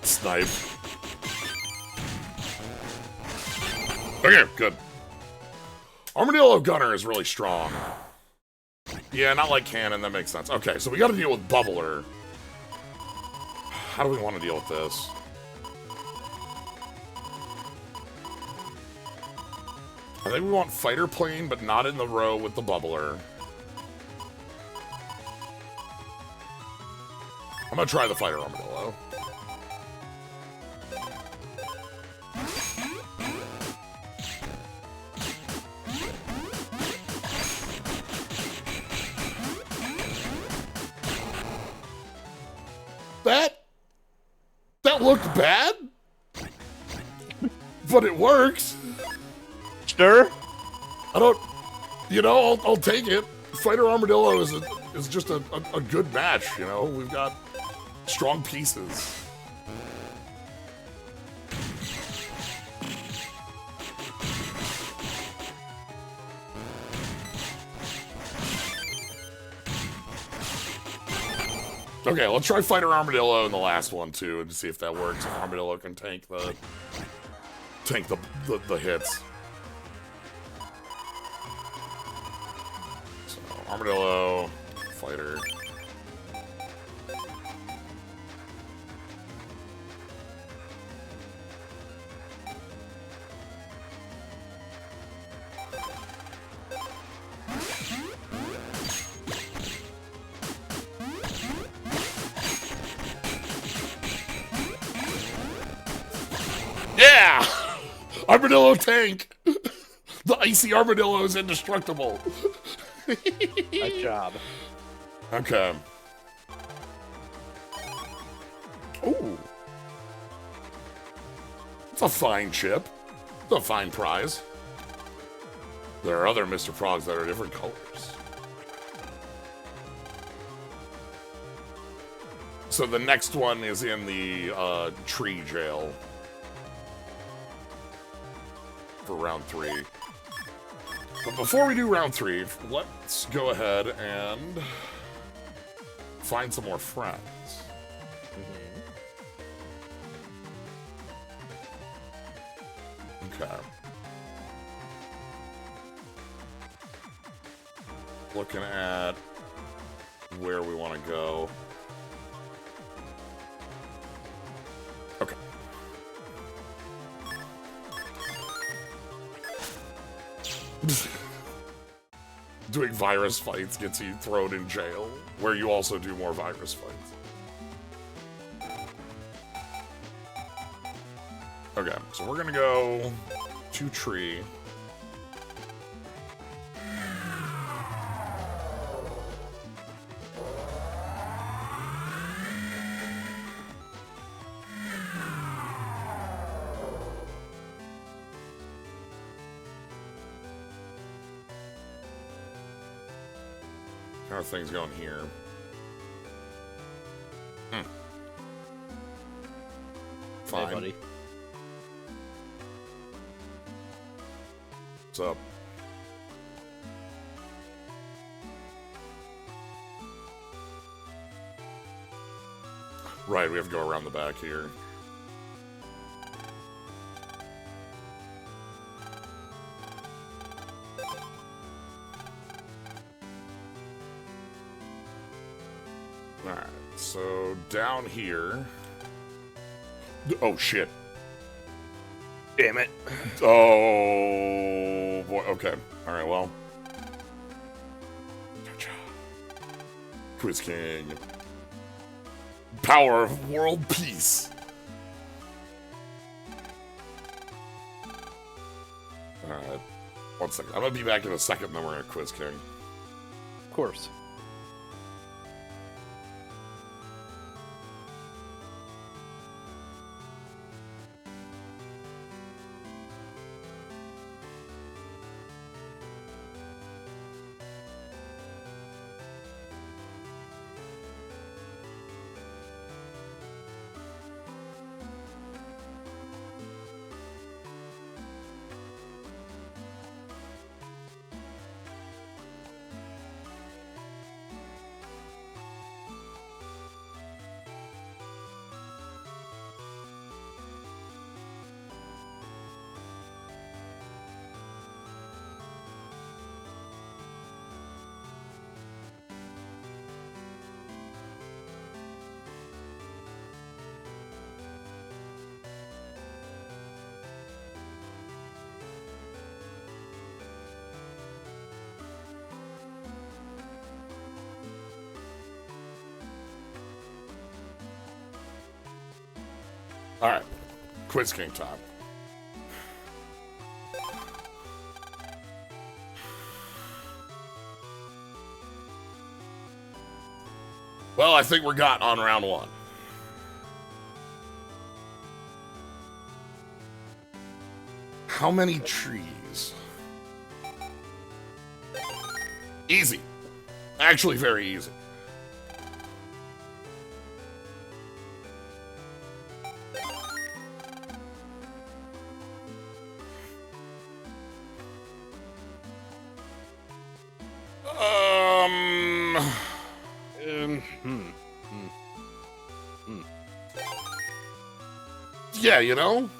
Snipe. Okay, good. Armadillo Gunner is really strong. Yeah, not like Cannon, that makes sense. Okay, so we gotta deal with Bubbler. How do we want to deal with this? I think we want Fighter Plane, but not in the row with the Bubbler. I'm gonna try the Fighter Armadillo. That looked bad, but it works. Sure. I don't, you know, I'll take it. Fighter Armadillo is just a good match, you know? We've got strong pieces. Okay, let's try Fighter Armadillo in the last one too, and see if that works. If Armadillo can tank the hits. So Armadillo, Fighter. Yeah! Armadillo tank! The icy Armadillo is indestructible. Nice job. Okay. Ooh. It's a fine chip. It's a fine prize. There are other Mr. Frogs that are different colors. So the next one is in the tree jail. For round 3. But before we do round 3, let's go ahead and find some more friends. Okay. Looking at where we want to go. Okay. Doing virus fights gets you thrown in jail, where you also do more virus fights. Okay, so we're gonna go to tree. How are things going here? Fine. Hey, buddy. What's up? Right, we have to go around the back here. Alright, so down here... Oh, shit. Damn it. Oh, boy. Okay. Alright, well. Quiz King. Power of world peace. Alright. 1 second. I'm gonna be back in a second, then we're gonna Quiz King. Of course. Alright. Quiz King time. Well, I think we're got on round 1. How many trees? Easy. Actually, very easy. Yeah, you know?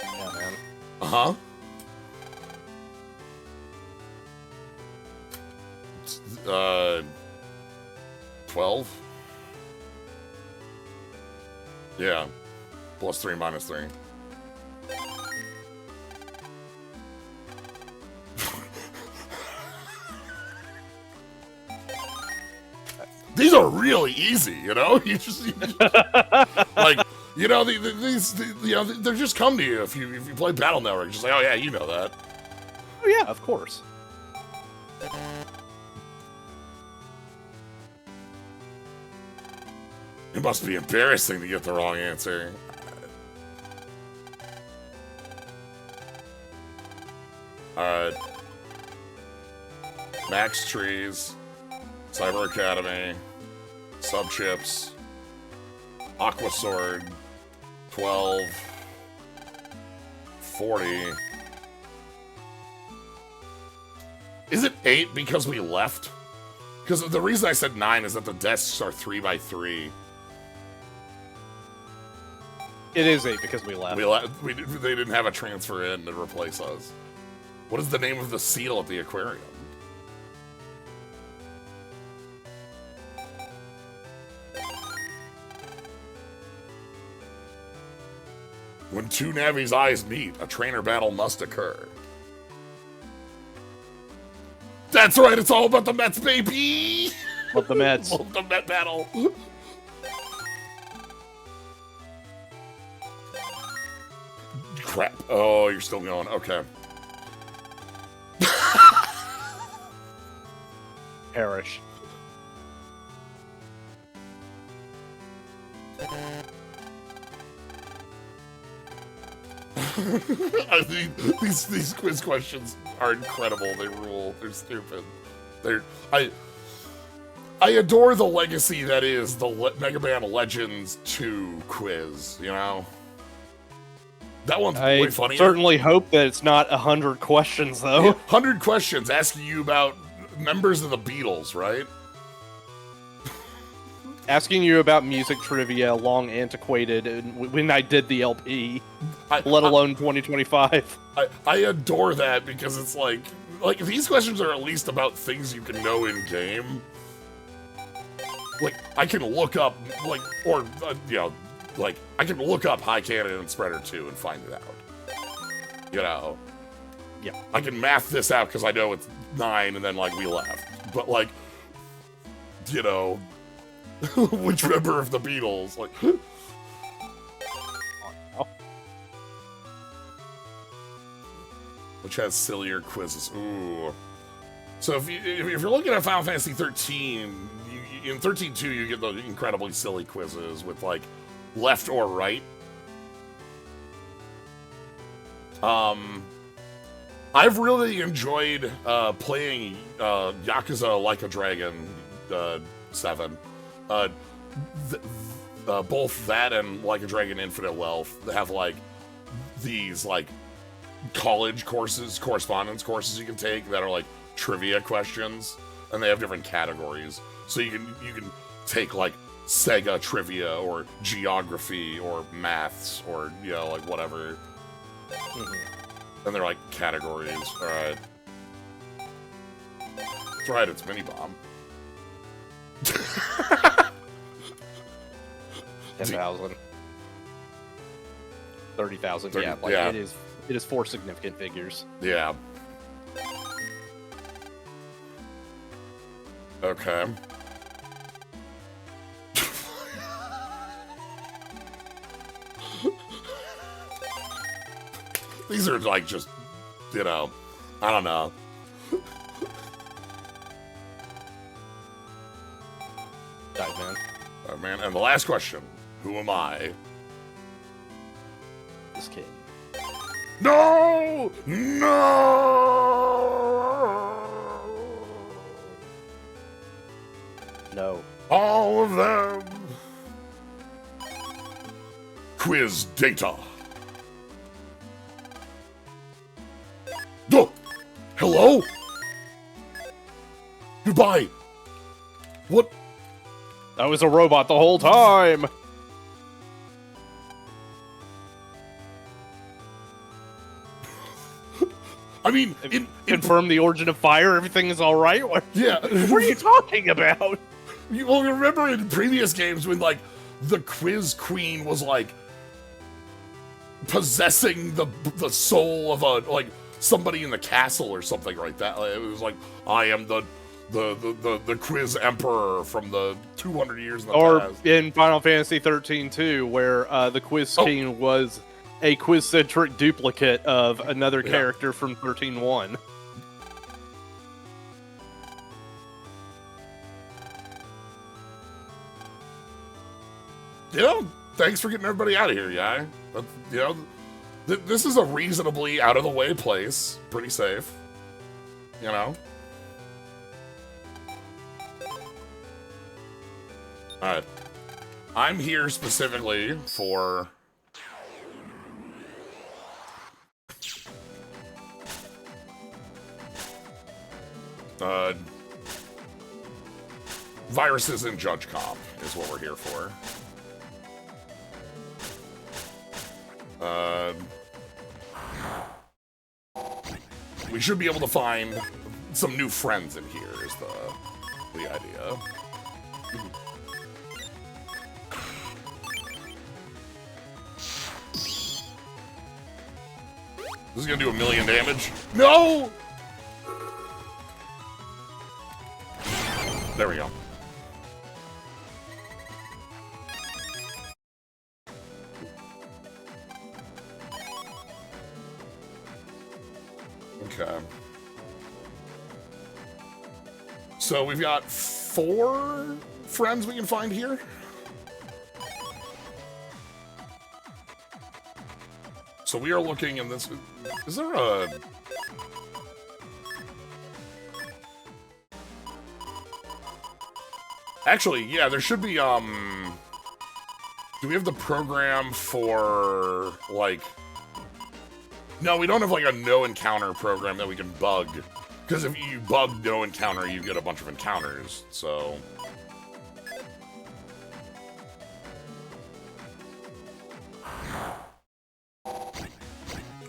Yeah, man. Uh-huh. Uh, 12? Yeah. +3, -3. These are really easy, you know? You just like, you know, these, you know, they're just come to you if you play Battle Network. Just like, oh yeah, you know that. Oh, yeah, of course. It must be embarrassing to get the wrong answer. Alright. Max Trees. Cyber Academy. Subchips. Aqua Sword. 12. 40. Is it 8 because we left? Because the reason I said 9 is that the desks are 3x3. It is 8 because we left. They didn't have a transfer in to replace us. What is the name of the seal at the aquarium? When two Navi's eyes meet, a trainer battle must occur. That's right, it's all about the Mets, baby! Love the Mets. Love the Met battle. Crap. Oh, you're still going. Okay. Perish. I mean, these quiz questions are incredible. They rule. They're stupid. I adore the legacy that is the Mega Man Legends 2 quiz. You know, that one's way funnier. I certainly hope that it's not 100 questions, though. Yeah, 100 questions asking you about members of the Beatles, right? Asking you about music trivia, long antiquated, and when I did the LP, let alone 2025. I adore that because it's like these questions are at least about things you can know in game. Like I can look up I can look up High Cannon and Spreader 2 and find it out. You know. Yeah. I can math this out because I know it's 9 and then like we left. But like, you know. Which member of the Beatles? Like, which has sillier quizzes? Ooh. So if you're looking at Final Fantasy 13, in 13.2 you get the incredibly silly quizzes with like left or right. I've really enjoyed playing Yakuza Like a Dragon 7. Both that and Like a Dragon Infinite Wealth have like these like college courses, correspondence courses you can take that are like trivia questions, and they have different categories. So you can take like Sega trivia or geography or maths or like whatever. And they're like categories. All right. That's right. It's Mini Bomb. 10,000. 30,000. Yeah, like yeah. It is 4 significant figures. Yeah. Okay. These are like just, I don't know. Dive Man. Oh, man. And the last question. Who am I? This kid. No! No! No. All of them! Quiz data. Oh! Hello? Goodbye. What? I was a robot the whole time! I mean, confirm the origin of fire, everything is alright? Yeah. What are you talking about? You will remember in previous games when, like, the quiz queen was, like, possessing the soul of somebody in the castle or something like that. Like, it was like, I am the quiz emperor from the 200 years in the past. Or in Final Fantasy 13 too, where the quiz king was a quiz-centric duplicate of another character from 13.1. Thanks for getting everybody out of here, yeah. This is a reasonably out-of-the-way place. Pretty safe. Alright. I'm here specifically for... viruses and Judge Comp is what we're here for. We should be able to find some new friends in here is the idea. This is gonna do 1 million damage. No! There we go. Okay. So we've got 4 friends we can find here. So we are looking in this... Is there a... Actually, yeah, there should be, Do we have the program for, like... No, we don't have, like, a no-encounter program that we can bug. Because if you bug no-encounter, you get a bunch of encounters, so...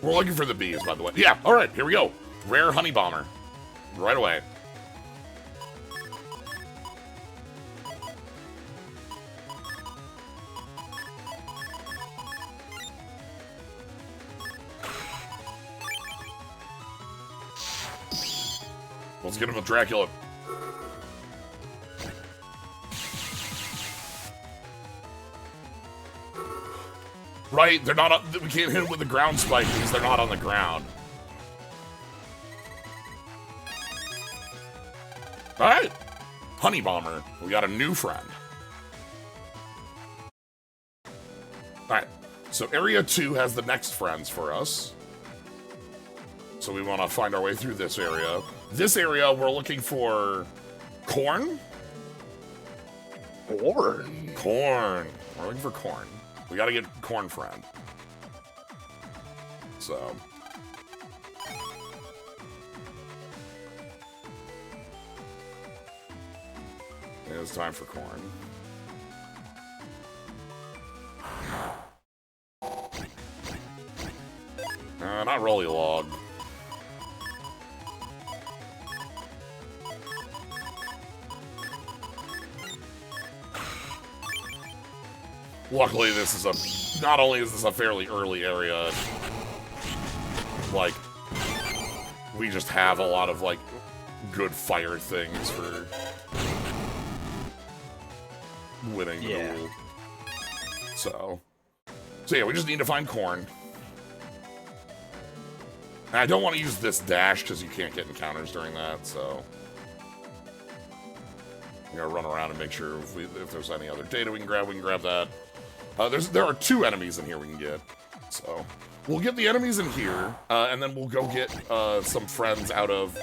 We're looking for the bees, by the way. Yeah, alright, here we go. Rare honey bomber. Right away. Let's get him with Dracula. Right, they're not. We can't hit them with the ground spike because they're not on the ground. All right, honey bomber. We got a new friend. All right, so area 2 has the next friends for us. So we want to find our way through this area. This area, we're looking for corn. Corn. Corn. We're looking for corn. We gotta get corn friend. So. It's time for corn. Not really log. Luckily, this is a... Not only is this a fairly early area, like, we just have a lot of, like, good fire things for winning the duel. So yeah, we just need to find corn. And I don't want to use this dash because you can't get encounters during that, so... I'm gonna run around and make sure if there's any other data we can grab that. There are 2 enemies in here we can get, so we'll get the enemies in here, and then we'll go get some friends out of.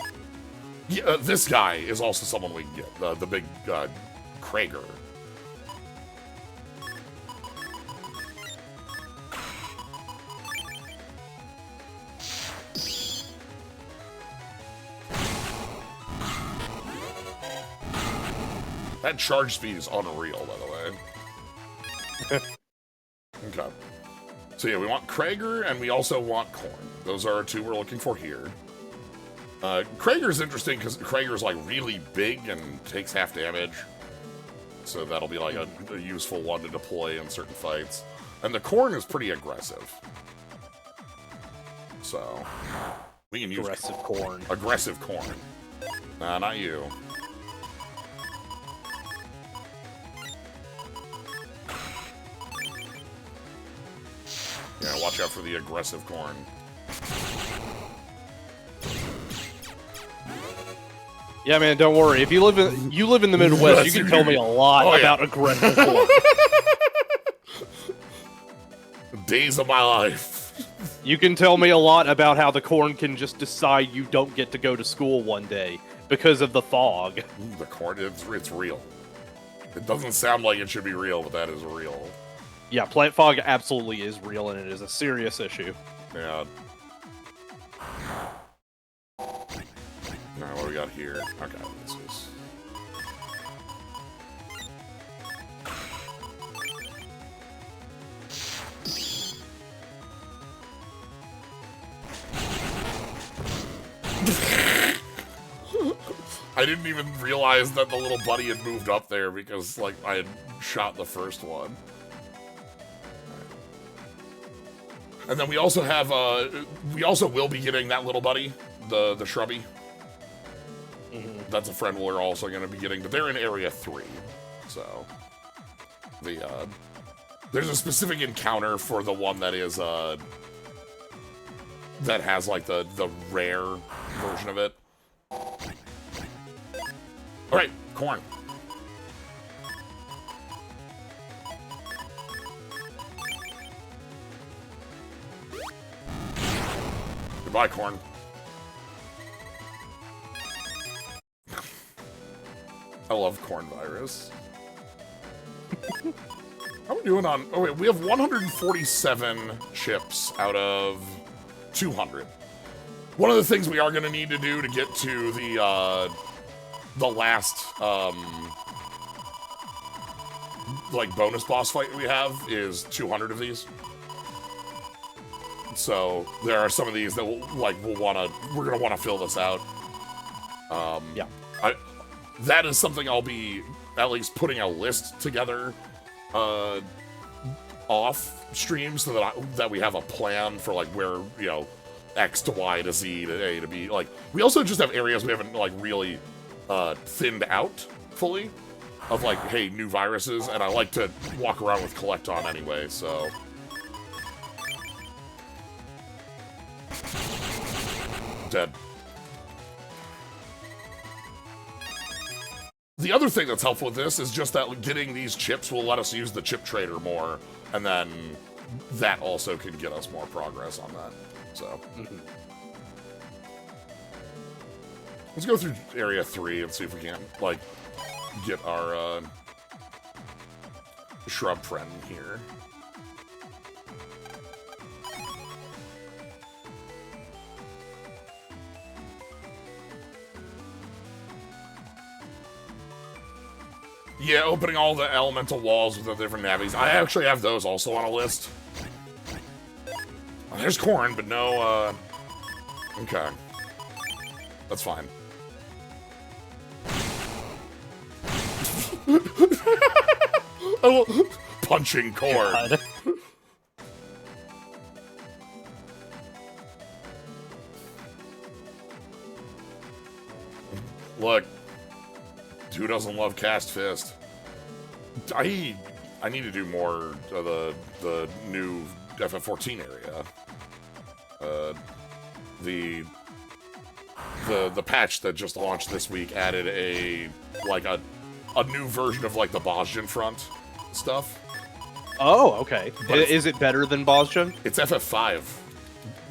Yeah, this guy is also someone we can get. The big Krager. That charge speed is unreal, by the way. Okay. So yeah, we want Krager, and we also want corn. Those are 2 we're looking for here. Krager's interesting because Krager's like really big and takes half damage. So that'll be like a useful one to deploy in certain fights. And the corn is pretty aggressive. So we can use aggressive corn. Aggressive corn. Nah, not you. Yeah, watch out for the aggressive corn. Yeah, man, don't worry. If you live in the Midwest, you can tell me a lot about aggressive corn. Days of my life. You can tell me a lot about how the corn can just decide you don't get to go to school one day because of the fog. Ooh, the corn, it's real. It doesn't sound like it should be real, but that is real. Yeah, plant fog absolutely is real, and it is a serious issue. Yeah. Now, what do we got here? Okay, this is... I didn't even realize that the little buddy had moved up there because, like, I had shot the first one. And then we also have, we also will be getting that little buddy, the shrubby. Mm-hmm. That's a friend we're also going to be getting, but they're in Area 3. So, there's a specific encounter for the one that is, that has, like, the rare version of it. Alright, corn. Goodbye, corn. I love corn virus. How are we doing on... Oh, wait, we have 147 chips out of 200. One of the things we are going to need to do to get to the last, like, bonus boss fight we have is 200 of these. So there are some of these that we're gonna want to fill this out. Yeah. That is something I'll be at least putting a list together off stream so that we have a plan for like where, you know, X to Y to Z to A to B. Like, we also just have areas we haven't like really thinned out fully of like, hey, new viruses, and I like to walk around with Collect on anyway, so. Dead. The other thing that's helpful with this is just that getting these chips will let us use the chip trader more, and then that also can get us more progress on that. So, let's go through area 3 and see if we can, like, get our shrub friend here. Yeah, opening all the elemental walls with the different navies. I actually have those also on a list. There's corn, but no, okay. That's fine. Punching corn. God. Look. Who doesn't love Cast Fist? I need to do more of the new FF14 area. The patch that just launched this week added a new version of like the Bosgen front stuff. Oh, okay. Is it better than Bosgen? It's FF5.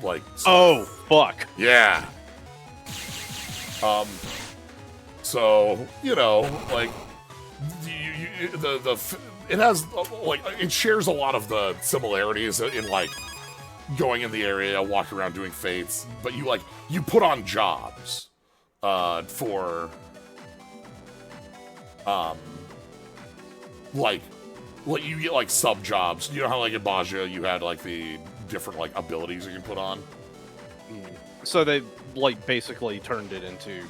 Like stuff. Oh, fuck. Yeah. So, you know, like, it has, like, it shares a lot of the similarities in, like, going in the area, walking around doing fates, but you put on jobs, for, like, you get, like, sub-jobs. You know how, like, in Baja, you had, like, the different, like, abilities you can put on? So they, like, basically turned it into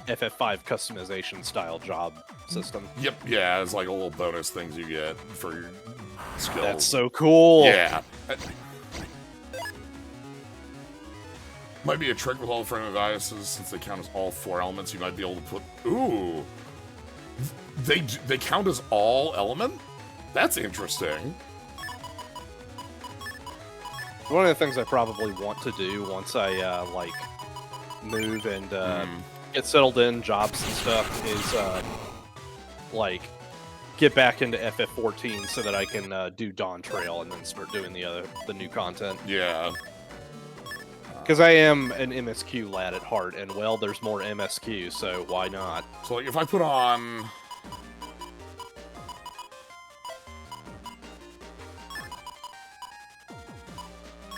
FF5 customization style job system. Yep, yeah, it's like a little bonus things you get for your skills. That's so cool. Yeah. Might be a trick with all the friendly viruses, since they count as all 4 elements, you might be able to put... Ooh! They count as all element? That's interesting. One of the things I probably want to do once I, like, move and, get settled in, jobs and stuff, is, like, get back into FF14 so that I can do Dawn Trail and then start doing the new content. Yeah. Because I am an MSQ lad at heart, and, well, there's more MSQ, so why not? So, like, if I put on...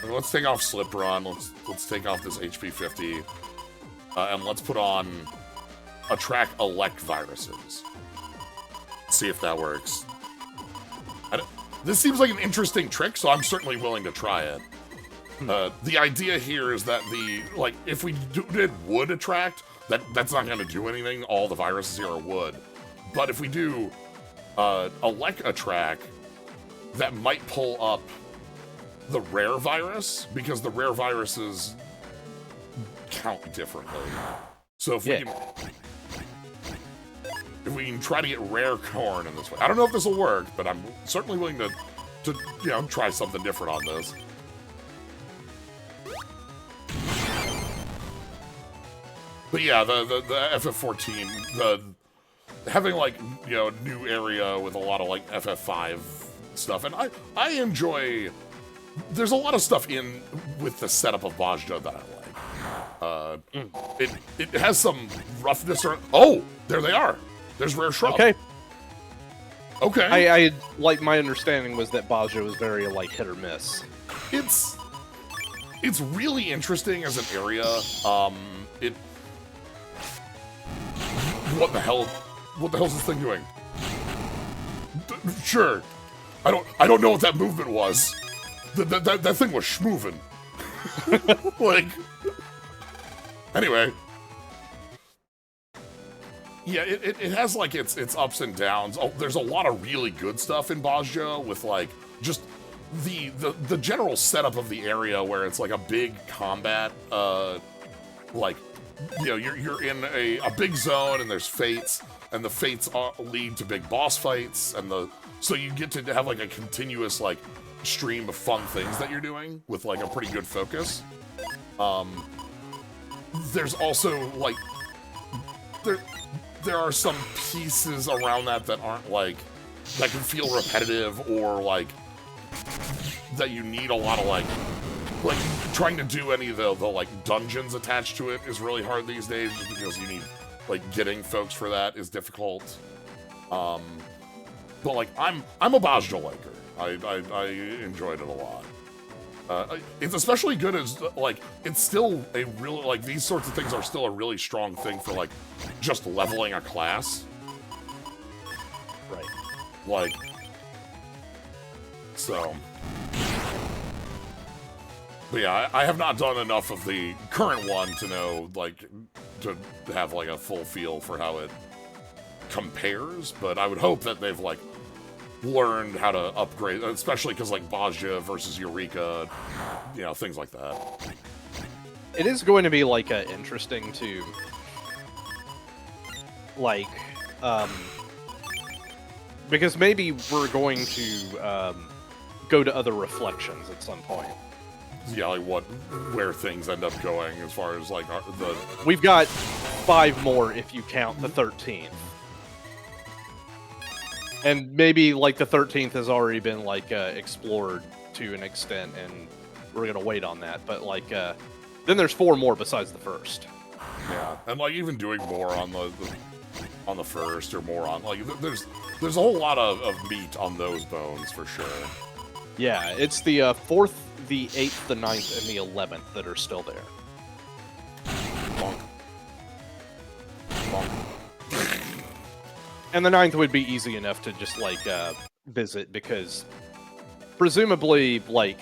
Let's take off Slip Run, let's take off this HP 50. And let's put on attract elect viruses. See if that works. This seems like an interesting trick, so I'm certainly willing to try it. The idea here is that if we did wood attract, that's not going to do anything. All the viruses here are wood. But if we do elect attract, that might pull up the rare virus, because the rare viruses count differently. So if we can try to get rare corn in this way. I don't know if this will work, but I'm certainly willing to you know, try something different on this. But yeah, the FF14, having like, you know, a new area with a lot of like FF5 stuff, and I enjoy. There's a lot of stuff with the setup of Bajda that I like. It has some roughness. Oh, there they are. There's rare shrub. Okay. Okay. I like my understanding was that Baja was very like hit or miss. It's really interesting as an area. What the hell? What the hell's this thing doing? Sure. I don't know what that movement was. That thing was schmoovin'. Like. Anyway. Yeah, it has like its ups and downs. Oh, there's a lot of really good stuff in Baja with like just the general setup of the area where it's like a big combat, like, you know, you're in a big zone and there's fates, and the fates lead to big boss fights, and so you get to have like a continuous like stream of fun things that you're doing with like a pretty good focus. There's also like there are some pieces around that aren't like that can feel repetitive, or like that you need a lot of like trying to do any of the like dungeons attached to it is really hard these days, just because you need like getting folks for that is difficult. But like I'm a Baja liker. I enjoyed it a lot. It's especially good as like it's still a really like these sorts of things are still a really strong thing for like just leveling a class. Right. Like so. But yeah, I have not done enough of the current one to know, like, to have, like, a full feel for how it compares, but I would hope that they've, like, learned how to upgrade, especially because, like, Baja versus Eureka, you know, things like that. It is going to be, like, interesting to, like, because maybe we're going to, go to other reflections at some point. Yeah, like where things end up going as far as like We've got 5 more if you count the 13th. And maybe like the 13th has already been like explored to an extent, and we're gonna wait on that. But like then there's 4 more besides the first. Yeah, and like even doing more on the first, or more on like there's a whole lot of meat on those bones for sure. Yeah, it's the 4th, the 8th, the 9th, and the 11th that are still there. Bonk. Bonk. And the 9th would be easy enough to just, like, visit, because presumably, like,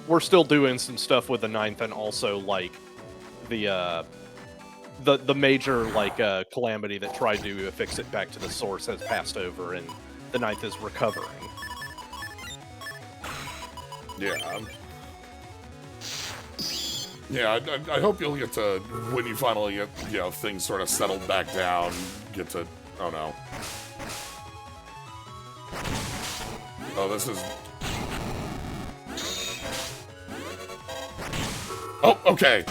we're still doing some stuff with the 9th, and also, like, the major, like, calamity that tried to fix it back to the source has passed over, and the 9th is recovering. Yeah. Yeah, I hope you'll get to, when you finally get, you know, things sort of settled back down, get to, oh no. Oh, this is... Oh, okay.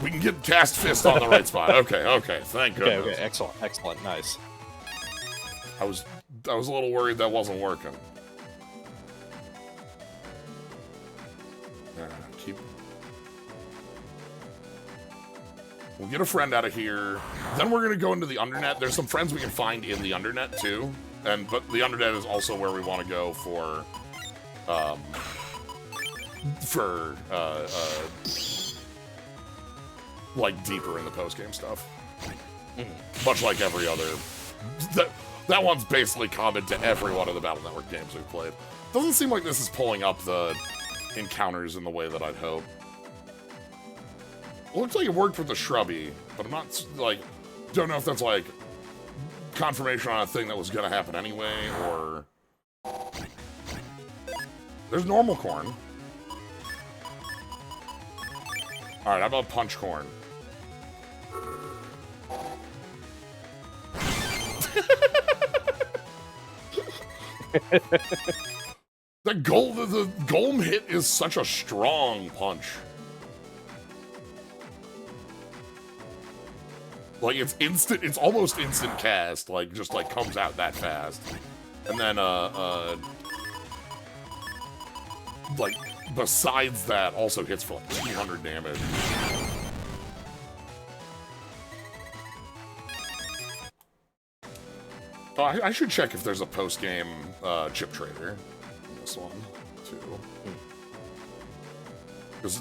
We can get Cast Fist on the right spot. Okay, thank goodness. Okay, excellent, nice. I was a little worried that wasn't working. We'll get a friend out of here. Then we're gonna go into the Undernet. There's some friends we can find in the Undernet too, but the Undernet is also where we want to go for like deeper in the post-game stuff. Much like every other. That one's basically common to every one of the Battle Network games we've played. Doesn't seem like this is pulling up the encounters in the way that I'd hope. It looks like it worked with the Shrubby, but I'm not, like, don't know if that's, like, confirmation on a thing that was gonna happen anyway, or... There's normal corn. Alright, how about punch corn? The Golem hit is such a strong punch. Like, it's instant, it's almost instant cast, like, just, like, comes out that fast. And then, like, besides that, also hits for, like, 200 damage. Oh, I should check if there's a post-game chip trader in this one, too. Because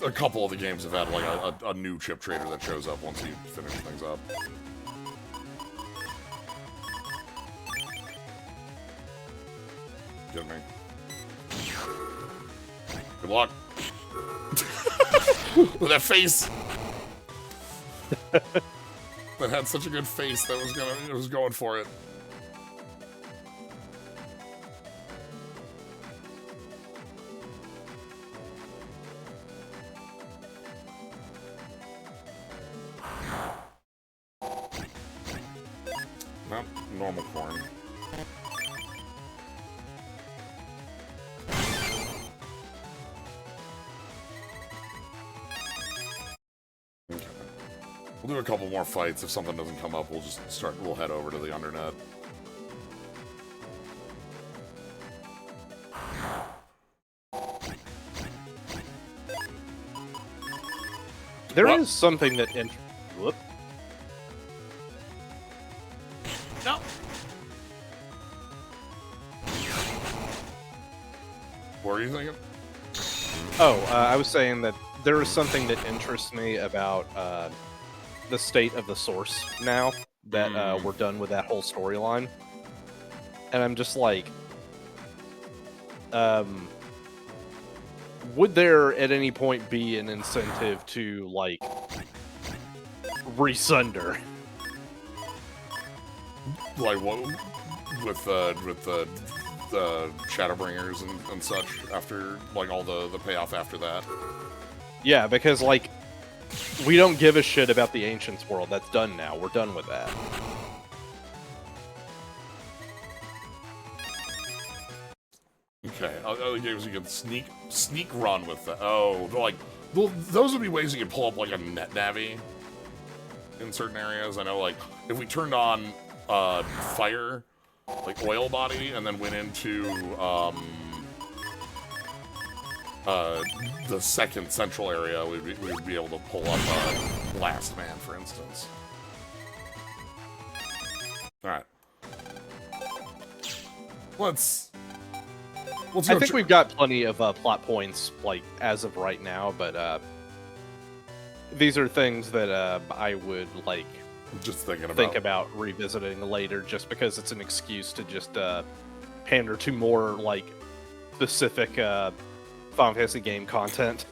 a couple of the games have had, like, a new chip trader that shows up once you finish things up. Get me. Good luck. With that face! That had such a good face that was going for it. Nope, normal corn. Okay. We'll do a couple more fights. If something doesn't come up, we'll head over to the undernet. There is something that whoop. No. What are you thinking? Oh, I was saying that there is something that interests me about the state of the source now that we're done with that whole storyline. And I'm just like, would there at any point be an incentive to, like, resunder? Like what with the Shadowbringers and such after, like, all the payoff after that. Yeah, because, like, we don't give a shit about the Ancients world. That's done now. We're done with that. Okay, other games you can sneak run with that. Oh, like, those would be ways you could pull up, like, a net navy in certain areas. I know, like, if we turned on fire, like oil body, and then went into the second central area, we'd be able to pull up Last Man, for instance. Alright. I think we've got plenty of plot points, like, as of right now, but these are things that I would, like, just think about revisiting later, just because it's an excuse to just pander to more, like, specific Final Fantasy game content.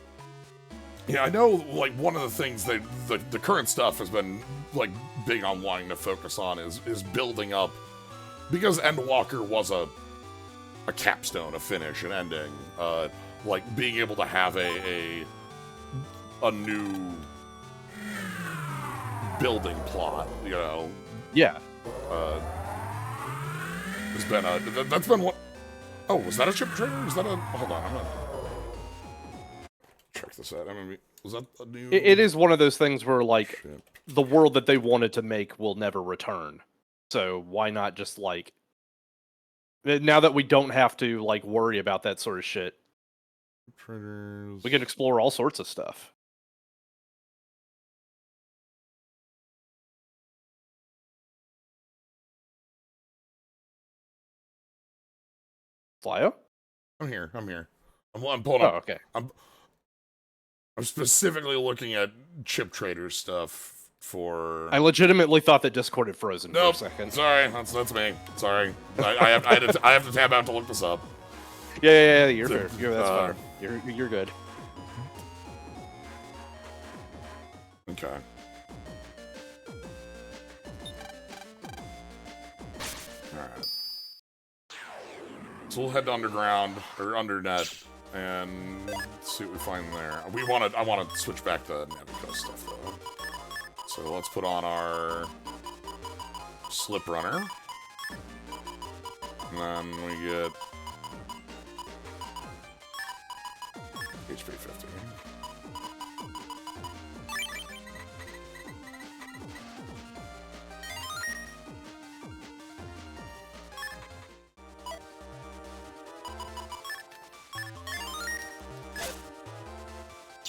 Yeah, I know, like, one of the things that the current stuff has been, like, big on wanting to focus on is building up, because Endwalker was a capstone, a finish, an ending, like, being able to have a new building plot, you know. Yeah. Has been that's been what. Oh, was that a chip trader? Is that a? Hold on, I'm gonna check this out. I mean, was that a new? It is one of those things where, like, Shit. the world that they wanted to make will never return. So why not just, like, now that we don't have to, like, worry about that sort of shit, Traders. we can explore all sorts of stuff. Flyo? I'm here. I'm pulling Oh, up. okay. I'm specifically looking at chip trader stuff for. I legitimately thought that Discord had frozen Nope. for a second. Sorry, that's me. Sorry, I have to tab out to look this up. Yeah, you're fair. That's fine. You're good. Okay. Alright. So we'll head to underground or undernet and see what we find there. I want to switch back to Navico stuff though. So let's put on our slip runner. And then we get HP 50.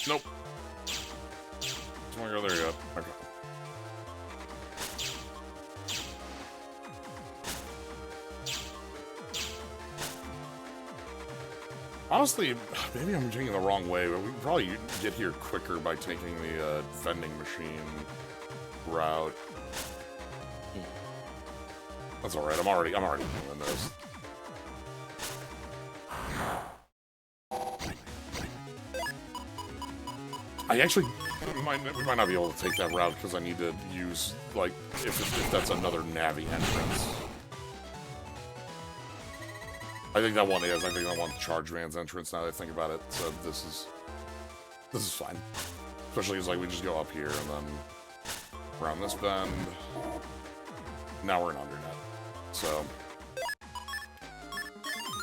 Nope. Just want to go there yet. Okay. honestly, maybe I'm taking the wrong way, but we can probably get here quicker by taking the vending machine route. That's all right. I'm already doing this. I actually we might not be able to take that route because I need to use like if that's another Navi entrance. I think that one is. I think that one's Charge Man's entrance. Now that I think about it, so this is fine. Especially because like we just go up here and then around this bend. Now we're in Undernet. So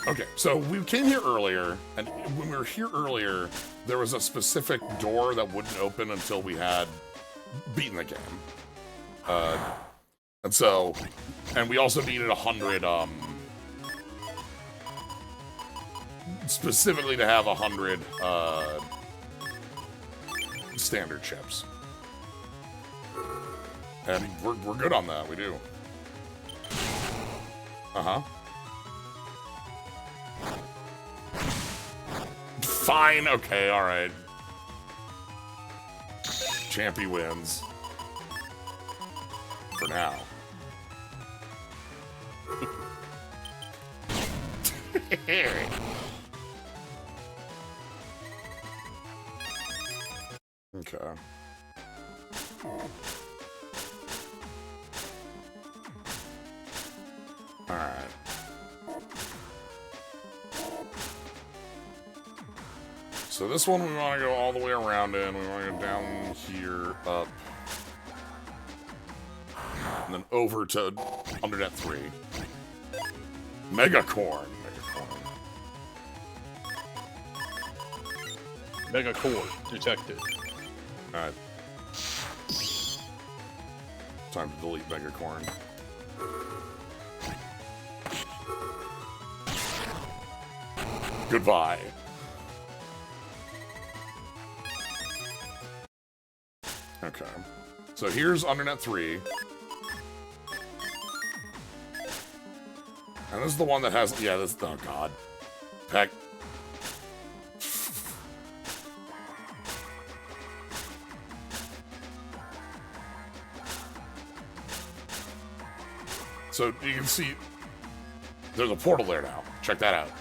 okay, so we came here earlier, and when we were here earlier, there was a specific door that wouldn't open until we had beaten the game. And we also needed 100, specifically to have 100, standard chips. And we're good on that, we do. Uh-huh. Fine, okay, alright. Champy wins. For now. Okay. Alright. So this one we want to go all the way around in. We want to go down here, up. And then over to Undernet 3. Megacorn. Megacorn detected. Alright. Time to delete Megacorn. Goodbye. Okay. So here's Undernet 3. And this is the one that has... Yeah, this... Oh, God. Heck. So you can see... There's a portal there now. Check that out.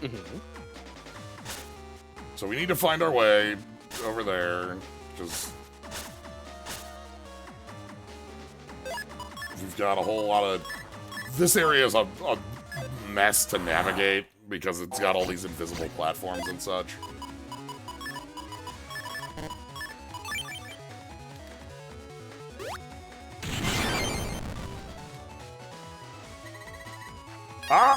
Mm-hmm. So we need to find our way over there, because we've got a whole lot of... This area is a mess to navigate, because it's got all these invisible platforms and such. Ah!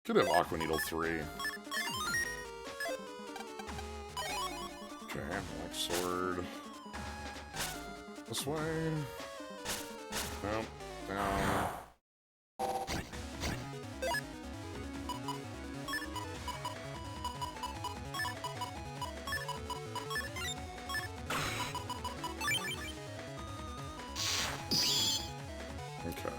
Could have Aqua Needle 3. Okay, Black Sword. This way. Nope. Down. Okay.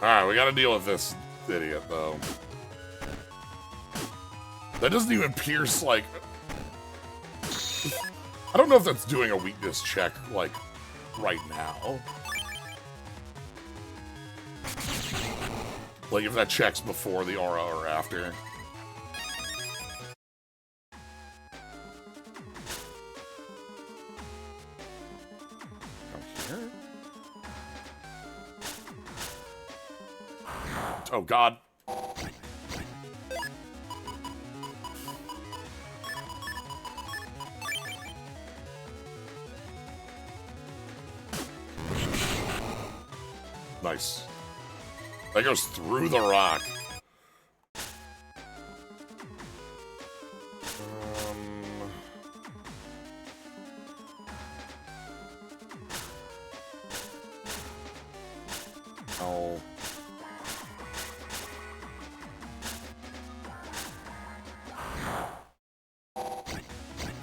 Alright, we gotta deal with this idiot, though. That doesn't even pierce, like... I don't know if that's doing a weakness check, like, right now. Like, if that checks before the aura or after. Come here. Oh, God. Nice. That goes through the rock. Oh.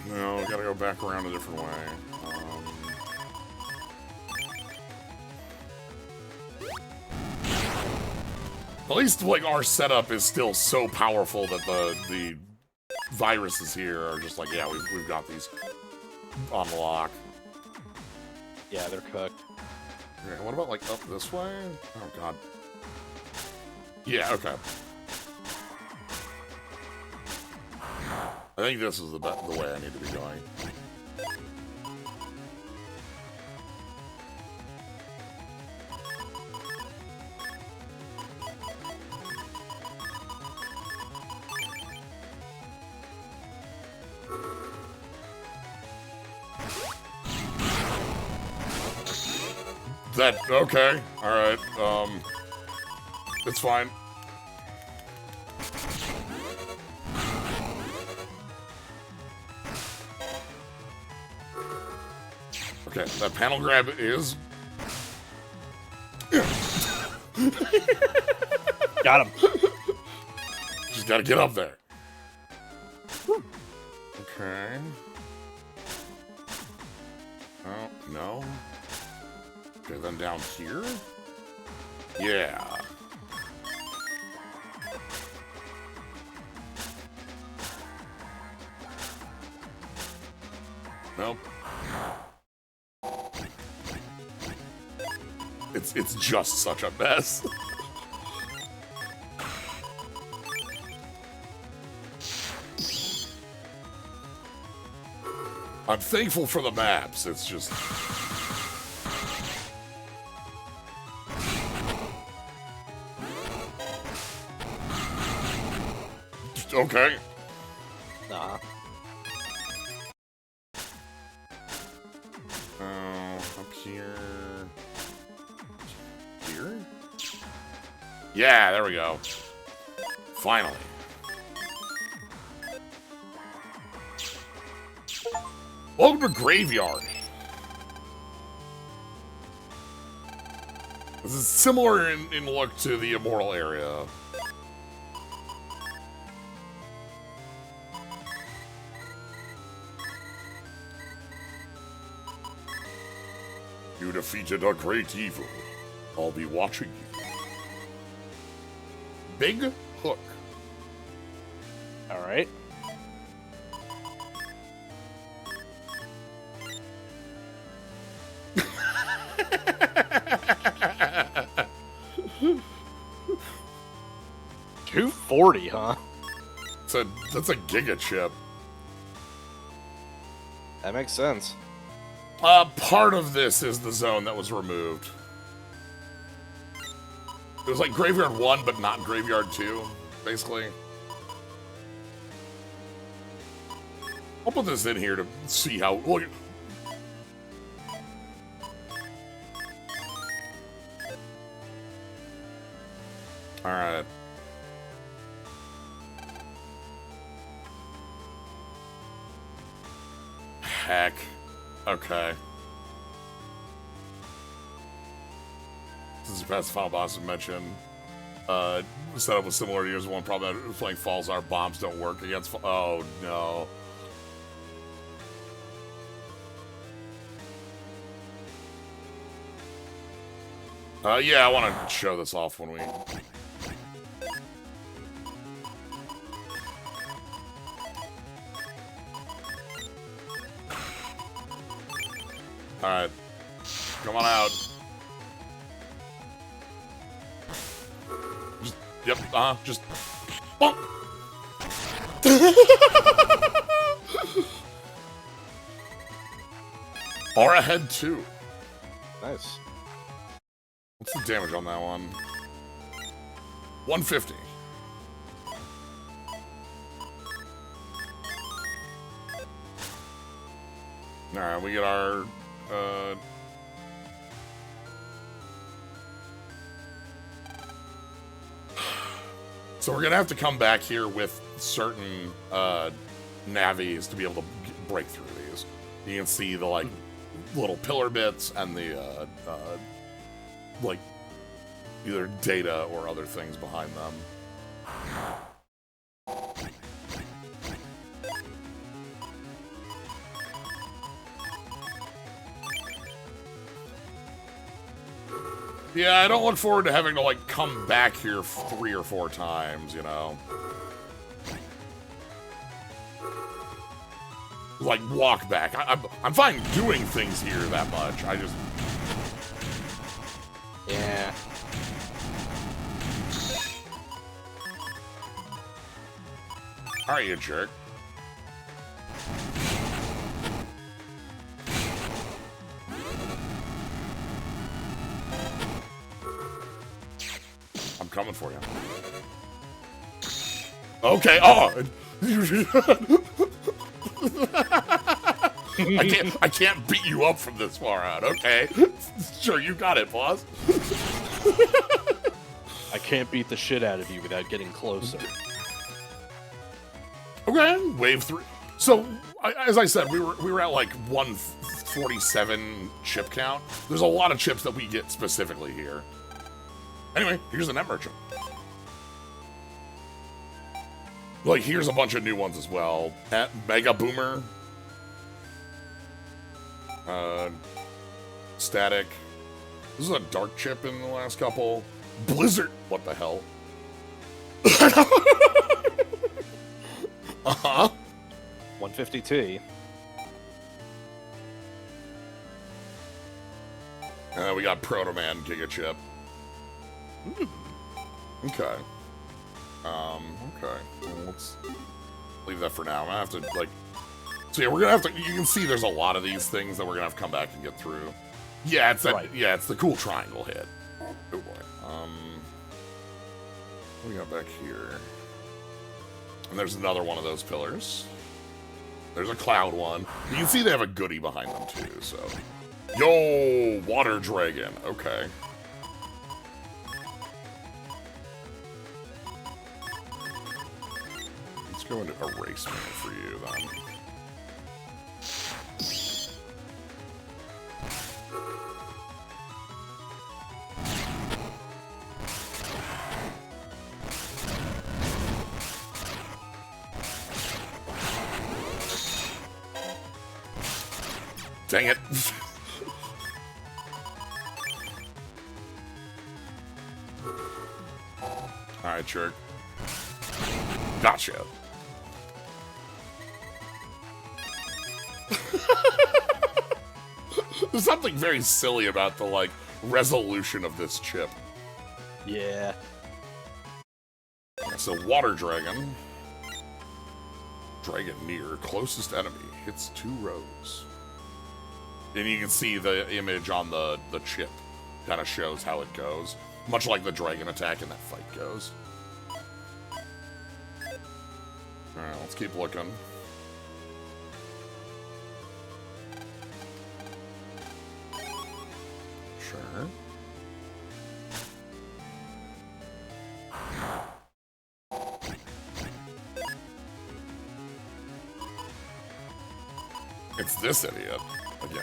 No, gotta go back around a different way. At least, like, our setup is still so powerful that the viruses here are just like, yeah, we've got these on lock. Yeah, they're cooked. Okay, what about, like, up this way? Oh, God. Yeah, okay. I think this is the way I need to be going. Okay, alright, it's fine. Okay, that panel grab is... Got him. Just gotta get up there. Okay. Oh, no. Okay, then down here? Yeah. Nope. It's just such a mess. I'm thankful for the maps, it's just... Okay. Nah. Up here. Here? Yeah, there we go. Finally. Welcome to Graveyard. This is similar in look to the Immortal area. You defeated a great evil. I'll be watching you. Big Hook. Alright. $240, huh? That's a giga chip. That makes sense. Part of this is the zone that was removed. It was like Graveyard 1, but not Graveyard 2, basically. I'll put this in here to see how... Look. Alright. Heck. Okay. This is past the final boss mentioned. Setup was similar to yours. One problem that playing Falls, our bombs don't work against. Oh no. Yeah, I want to show this off when we. Alright. Come on out. Just, yep, just... Bonk! Aura Head 2. Nice. What's the damage on that one? 150. Alright, we get our... So we're gonna have to come back here with certain navies to be able to break through these. You can see the like little pillar bits and the like either data or other things behind them. Yeah, I don't look forward to having to, like, come back here 3 or 4 times, you know? Like, walk back. I'm fine doing things here that much. I just... Yeah. Alright, you jerk. I'm coming for you. Okay, oh! I can't beat you up from this far out, okay? Sure, you got it, boss. I can't beat the shit out of you without getting closer. Okay, wave 3. So, as I said, we were at like 147 chip count. There's a lot of chips that we get specifically here. Anyway, here's the net merchant. Like, here's a bunch of new ones as well. At Mega Boomer. Static. This is a dark chip in the last couple. Blizzard. What the hell? Uh-huh. 150T. We got Proto Man Giga Chip. Okay. Okay. Well, let's leave that for now. I'm gonna have to, like... So yeah, we're gonna have to... You can see there's a lot of these things that we're gonna have to come back and get through. Yeah, it's that... Right. Yeah, it's the cool triangle hit. Oh, boy. What do we got back here? And there's another one of those pillars. There's a cloud one. You can see they have a goodie behind them, too, so... Yo! Water Dragon. Okay. Let's go into erase mode for you, then. Dang it. Alright, jerk. Gotcha. There's something very silly about the, like, resolution of this chip. Yeah. So, Water Dragon. Dragon near. Closest enemy. Hits 2 rows. And you can see the image on the chip. Kind of shows how it goes. Much like the dragon attack in that fight goes. Alright, let's keep looking. Sure. It's this idiot again.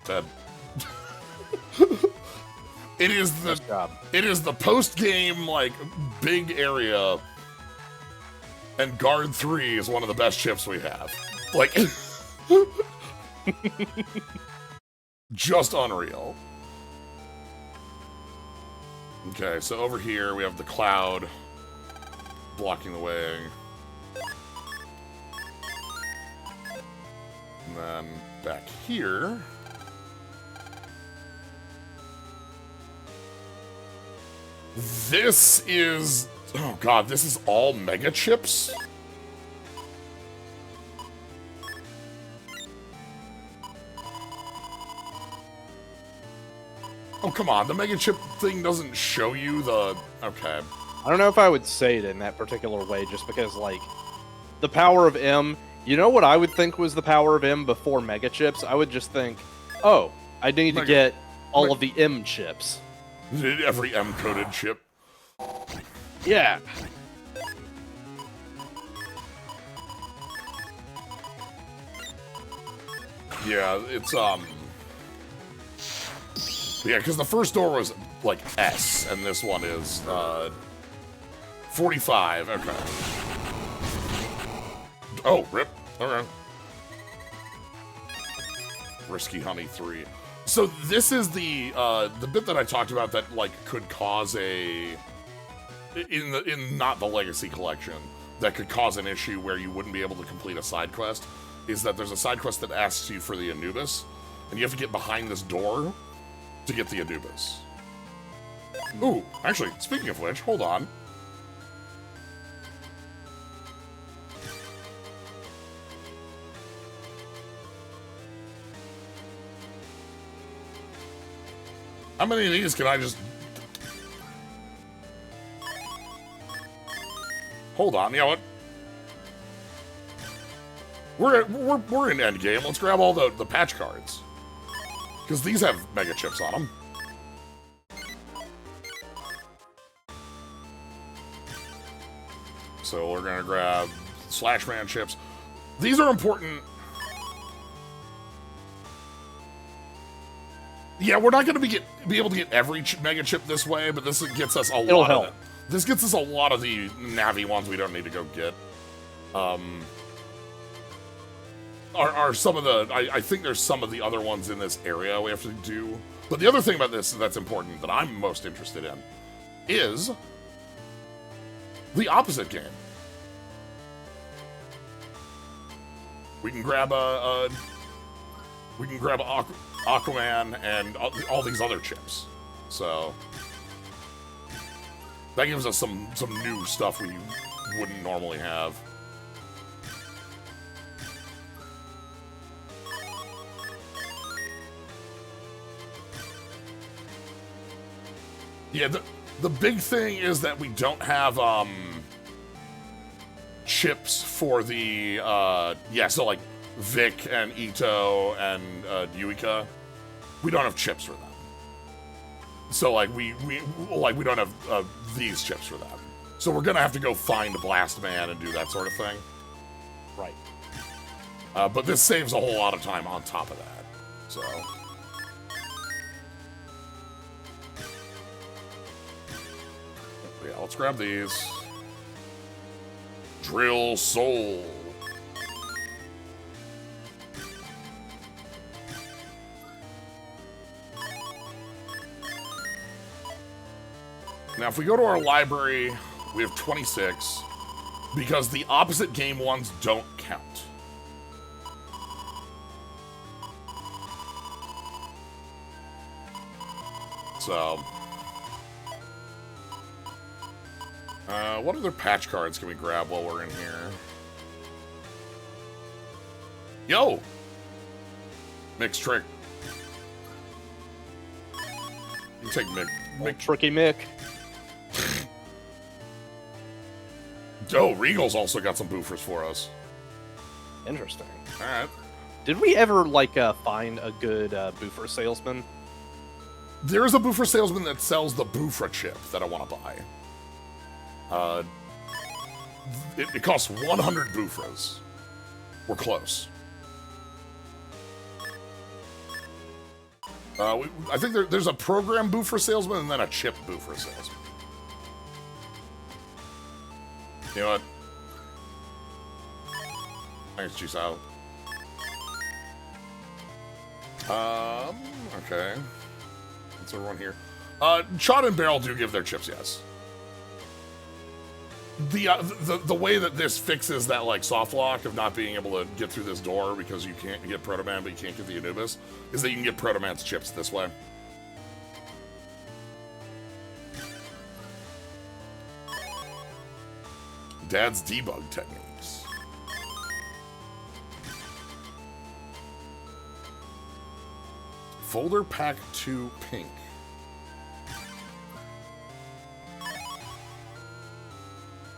Dead. It is the Nice job. It is the post-game, like, big area, and Guard 3 is one of the best chips we have. Like, just unreal. Okay, so over here we have the cloud blocking the way. And then back here... This is... Oh god, this is all Mega Chips? Oh, come on, the Mega Chip thing doesn't show you the... Okay. I don't know if I would say it in that particular way, just because, like, the power of M... You know what I would think was the power of M before Mega Chips? I would just think, oh, I need to get all of the M chips. Every M-coded chip. Yeah. Yeah, it's, yeah, because the first door was, like, S, and this one is, 45. Okay. Oh, rip. Okay. Risky Honey 3. So this is the bit that I talked about that, like, could cause a... In not the Legacy Collection, that could cause an issue where you wouldn't be able to complete a side quest, is that there's a side quest that asks you for the Anubis, and you have to get behind this door to get the Anubis. Ooh, actually, speaking of which, hold on. How many of these can I just... Hold on, you know what? We're in endgame. Let's grab all the patch cards. Because these have mega chips on them. So we're gonna grab Slashman chips. These are important. Yeah, we're not gonna be able to get every mega chip this way, but this gets us a It'll lot help. of it. This gets us a lot of the Navi ones we don't need to go get. Are some of the... I think there's some of the other ones in this area we have to do. But the other thing about this that's important, that I'm most interested in, is the opposite game. We can grab Aquaman and all these other chips. So that gives us some new stuff we wouldn't normally have. Yeah, the big thing is that we don't have chips for the so like Vic and Ito and Yuika. We don't have chips for them. So like we don't have these chips for them. So we're gonna have to go find Blast Man and do that sort of thing. Right. But this saves a whole lot of time on top of that. So. Yeah, let's grab these. Drill Soul. Now, if we go to our library, we have 26, because the opposite game ones don't count. So... what other patch cards can we grab while we're in here? Yo! Mixed Trick. You take Mick. Tricky Mick. Oh, Regal's also got some boofers for us. Interesting. Alright. Did we ever, like, find a good boofer salesman? There is a boofer salesman that sells the Boofra chip that I want to buy. It costs 100 Boofras. We're close. I think there's a program Boofra salesman and then a chip Boofra salesman. You know what? Thanks, Juice out. Okay. What's everyone here? Chod and Barrel do give their chips, yes. The way that this fixes that, like, soft lock of not being able to get through this door because you can't get Proto Man but you can't get the Anubis is that you can get Proto Man's chips this way. Dad's debug techniques. Folder Pack 2 Pink.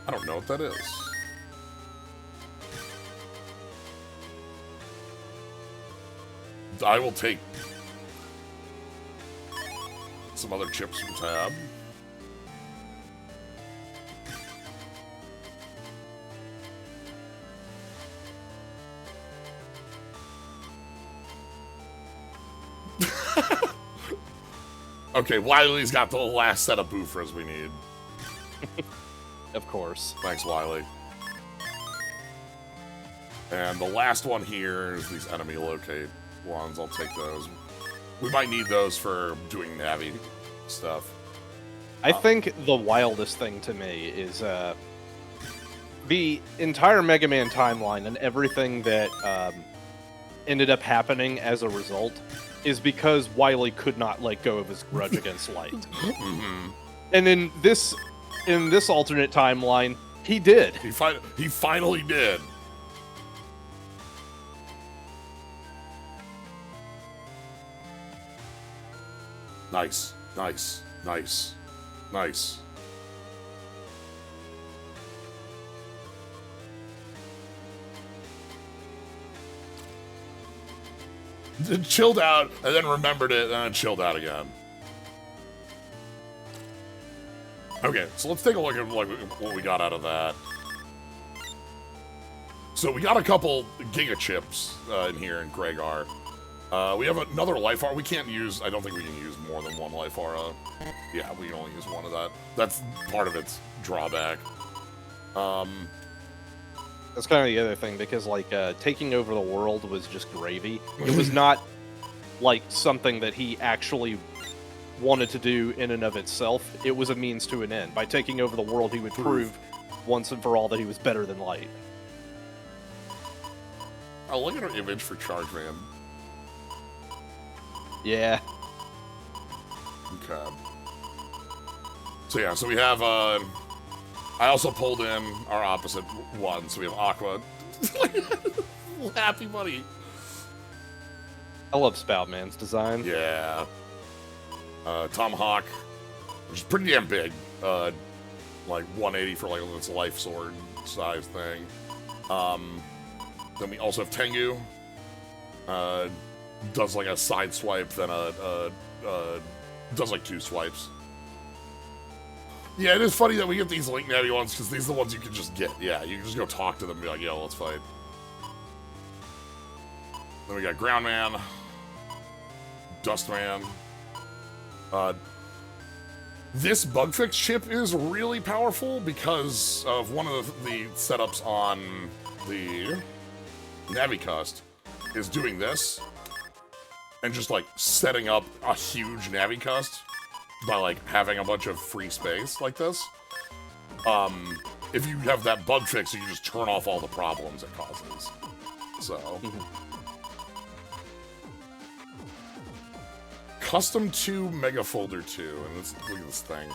I don't know what that is. I will take some other chips from Tab. Okay, Wiley's got the last set of boofers we need. Of course. Thanks, Wiley. And the last one here is these enemy locate ones. I'll take those. We might need those for doing Navi stuff. I think the wildest thing to me is the entire Mega Man timeline and everything that ended up happening as a result is because Wily could not let go of his grudge against Light. Mm-hmm. And in this alternate timeline, he did. He finally did. Nice, nice, nice, nice. It chilled out, and then remembered it, and then chilled out again. Okay, so let's take a look at what we got out of that. So we got a couple Giga Chips in here in Gregar. We have another Life Aura. We can't use, I don't think we can use more than one Life Aura. Yeah, we can only use one of that. That's part of its drawback. That's kind of the other thing, because, like, taking over the world was just gravy. It was not, like, something that he actually wanted to do in and of itself. It was a means to an end. By taking over the world, he would prove once and for all that he was better than Light. Oh, look at our image for Charge Man. Yeah. Okay. So yeah, so we have, I also pulled in our opposite one, so we have Aqua. Happy Buddy. I love Spoutman's design. Yeah. Tomahawk, which is pretty damn big. Like 180 for like its life sword size thing. Then we also have Tengu. Does like a side swipe, then does like 2 swipes. Yeah, it is funny that we get these Link Navi ones, because these are the ones you can just get. Yeah, you can just go talk to them and be like, yo, let's fight. Then we got Ground Man, Dust Man. This bug fix chip is really powerful because of one of the setups on the Navicust is doing this and just like setting up a huge Navicust by like having a bunch of free space like this. If you have that bug fix, you can just turn off all the problems it causes. So. Custom 2 Mega Folder 2, and let's look at this thing.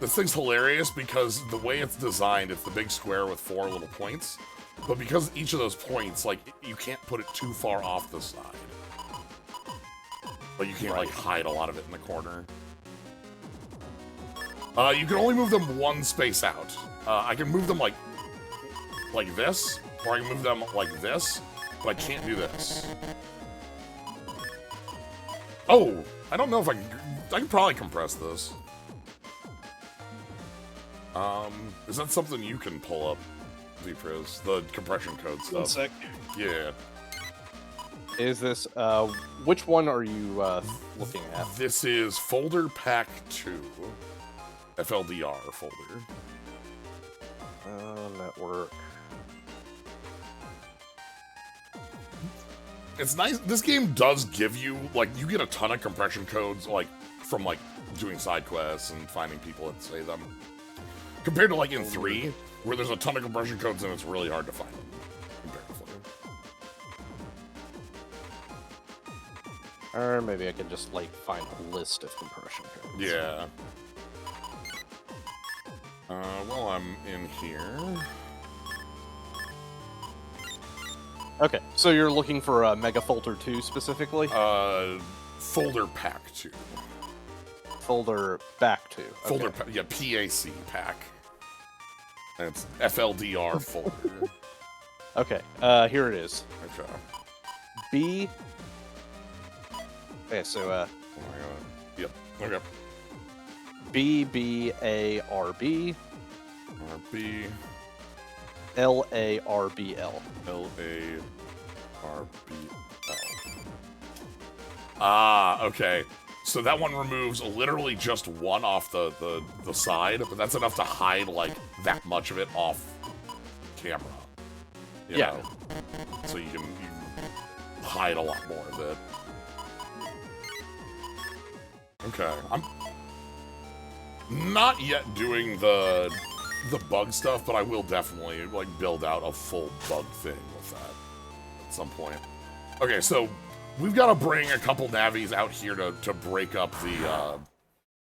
This thing's hilarious because the way it's designed, it's the big square with 4 little points. But because each of those points, like, you can't put it too far off the side. But you can't, like, hide a lot of it in the corner. You can only move them 1 space out. I can move them like this, or I can move them like this, but I can't do this. Oh, I don't know if I can probably compress this. Is that something you can pull up, VPris? The compression code stuff. 1 sec. Yeah. Is this, which one are you, looking at? This is Folder Pack 2. FLDR folder. Network. It's nice. This game does give you, like, you get a ton of compression codes, like, from, like, doing side quests and finding people that say them. Compared to, like, in 3, where there's a ton of compression codes and it's really hard to find them. Comparatively. Or maybe I can just, like, find a list of compression codes. Yeah. Well, I'm in here. Okay, so you're looking for Mega Folder 2 specifically? Folder Pack 2. Folder Back 2. Okay. Folder, yeah, PAC Pack. And it's FLDR folder. Okay, here it is. Okay. B. Okay, so, Oh my god. Yep. Okay. BBARB. RB. LARBL. LARBL. Ah, okay. So that one removes literally just one off the side, but that's enough to hide, like, that much of it off camera. You know? So you can hide a lot more of it. Okay. I'm not yet doing the bug stuff, but I will definitely, like, build out a full bug thing with that at some point. Okay, so we've got to bring a couple navis out here to break up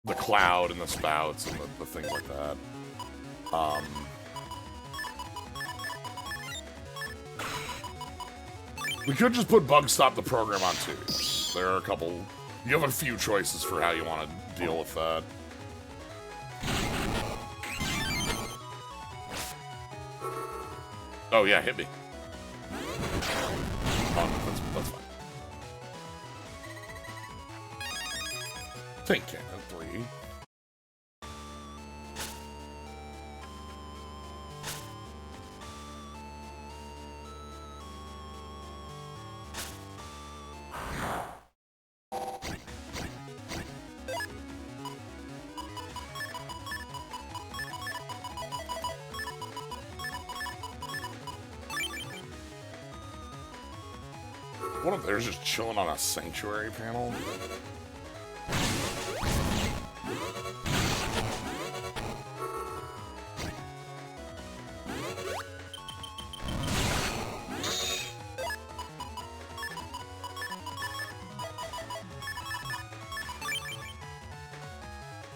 the cloud and the spouts and the things like that. We could just put bug stop the program on 2. There are a couple. You have a few choices for how you want to deal with that. Oh yeah, hit me. Oh, that's fine. Tank cannon 3. One of theirs just chilling on a sanctuary panel.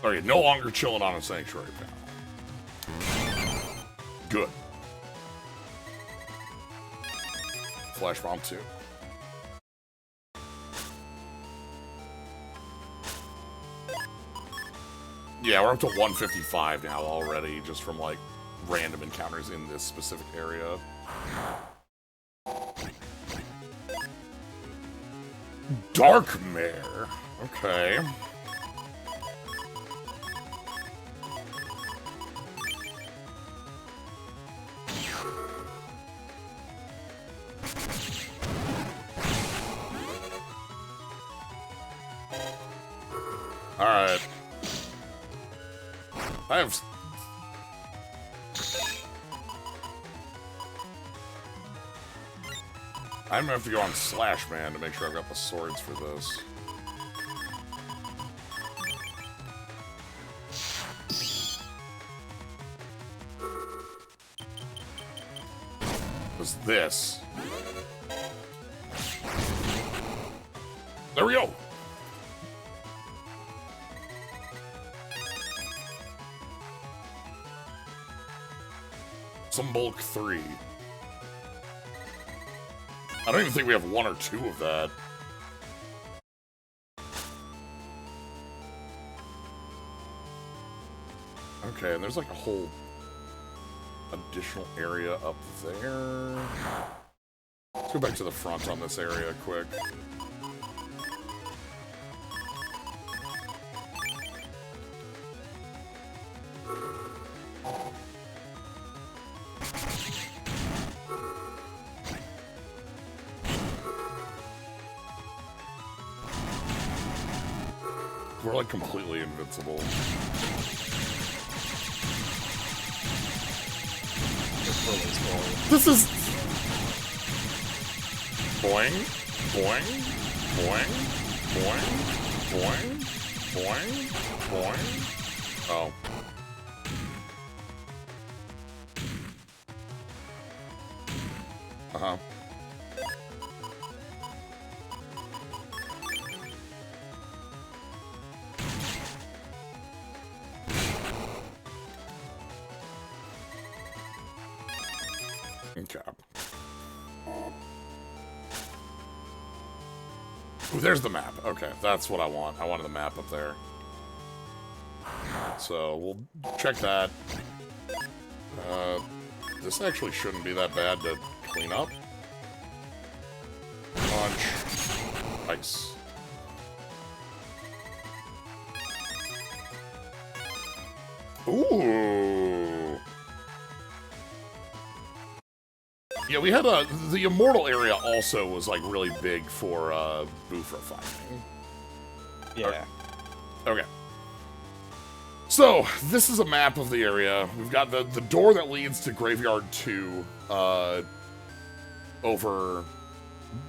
Okay, no longer chilling on a sanctuary panel. Good. Flash bomb 2. Yeah, we're up to 155 now already, just from, like, random encounters in this specific area. Dark Mare. Okay. Alright. I'm gonna have to go on Slash Man to make sure I've got the swords for this. What's this? There we go! Some bulk 3. I don't even think we have 1 or 2 of that. Okay, and there's like a whole additional area up there. Let's go back to the front on this area quick. We're like completely invincible. This is boing, boing, boing, boing, boing, boing, boing. Oh. Uh-huh. Okay. Ooh, there's the map. Okay, that's what I want. I wanted the map up there. So, we'll check that. This actually shouldn't be that bad to clean up. Punch. Ice. Ooh. Yeah, we had the Immortal area also was like really big for Bufra fighting. Yeah. Okay. So, this is a map of the area. We've got the door that leads to Graveyard 2 over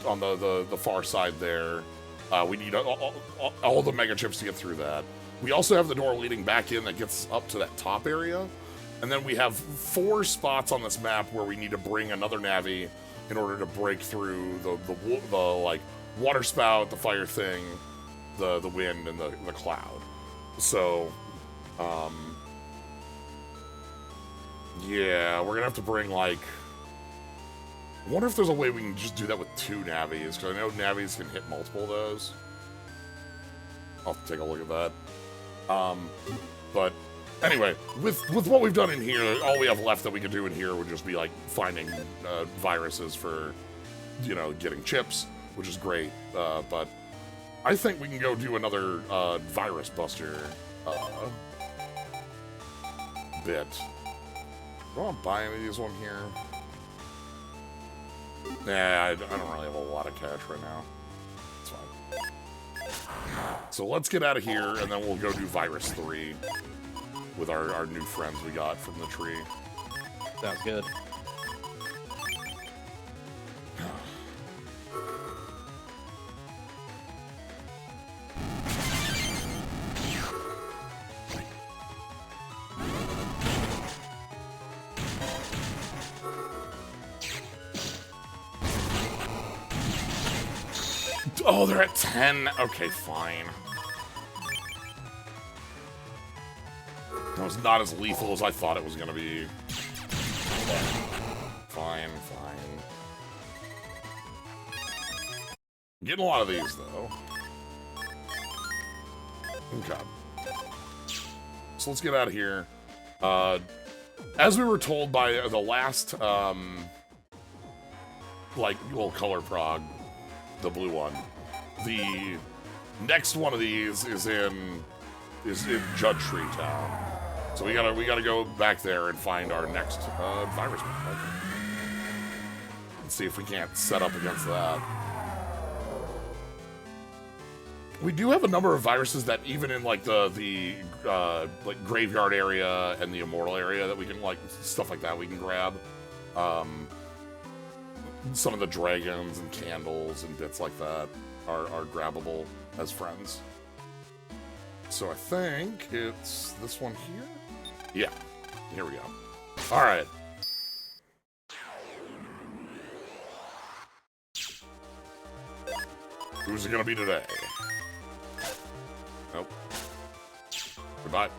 on the far side there. We need all the Mega Chips to get through that. We also have the door leading back in that gets up to that top area. And then we have 4 spots on this map where we need to bring another Navi in order to break through the like water spout, the fire thing, the wind, and the cloud. So, yeah, we're gonna have to bring like. I wonder if there's a way we can just do that with 2 Navis, because I know Navis can hit multiple of those. I'll have to take a look at that. But anyway, with what we've done in here, all we have left that we could do in here would just be like finding viruses for, you know, getting chips, which is great. But I think we can go do another virus buster bit. Do I want to buy any of these one here? Nah, I don't really have a lot of cash right now. It's fine. So let's get out of here, and then we'll go do Virus 3 with our new friends we got from the tree. Sounds good. Oh, they're at 10. Okay, fine. That was not as lethal as I thought it was going to be. Fine, fine. Getting a lot of these, though. Okay. So let's get out of here. As we were told by the last, like, little color prog, the blue one, the next one of these is in Judge Tree Town. So we gotta go back there and find our next virus map. Let's see if we can't set up against that. We do have a number of viruses that even in like the like graveyard area and the immortal area that we can like stuff like that we can grab. Some of the dragons and candles and bits like that are grabbable as friends. So I think it's this one here? Yeah, here we go. All right. Who's it gonna be today? Nope. Goodbye.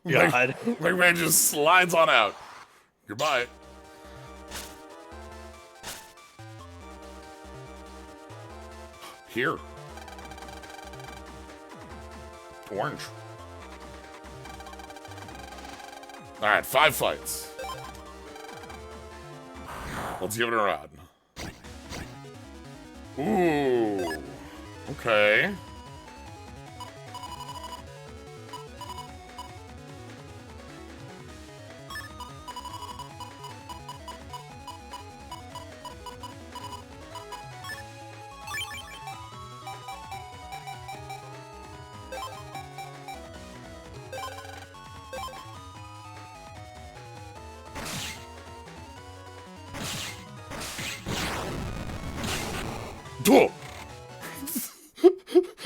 God. Megaman just slides on out. Goodbye. Here. Orange. Alright, 5 fights. Let's give it a run. Ooh. Okay.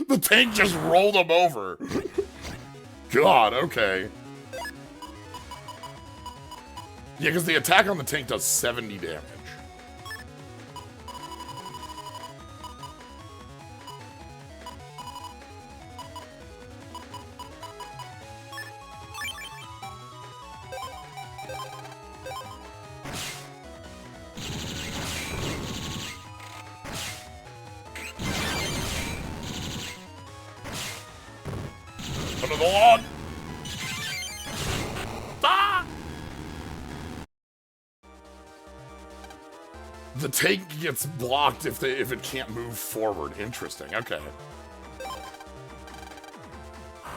The tank just rolled him over. God, okay. Yeah, because the attack on the tank does 70 damage. Under the log! Ah! The tank gets blocked if it can't move forward. Interesting. Okay.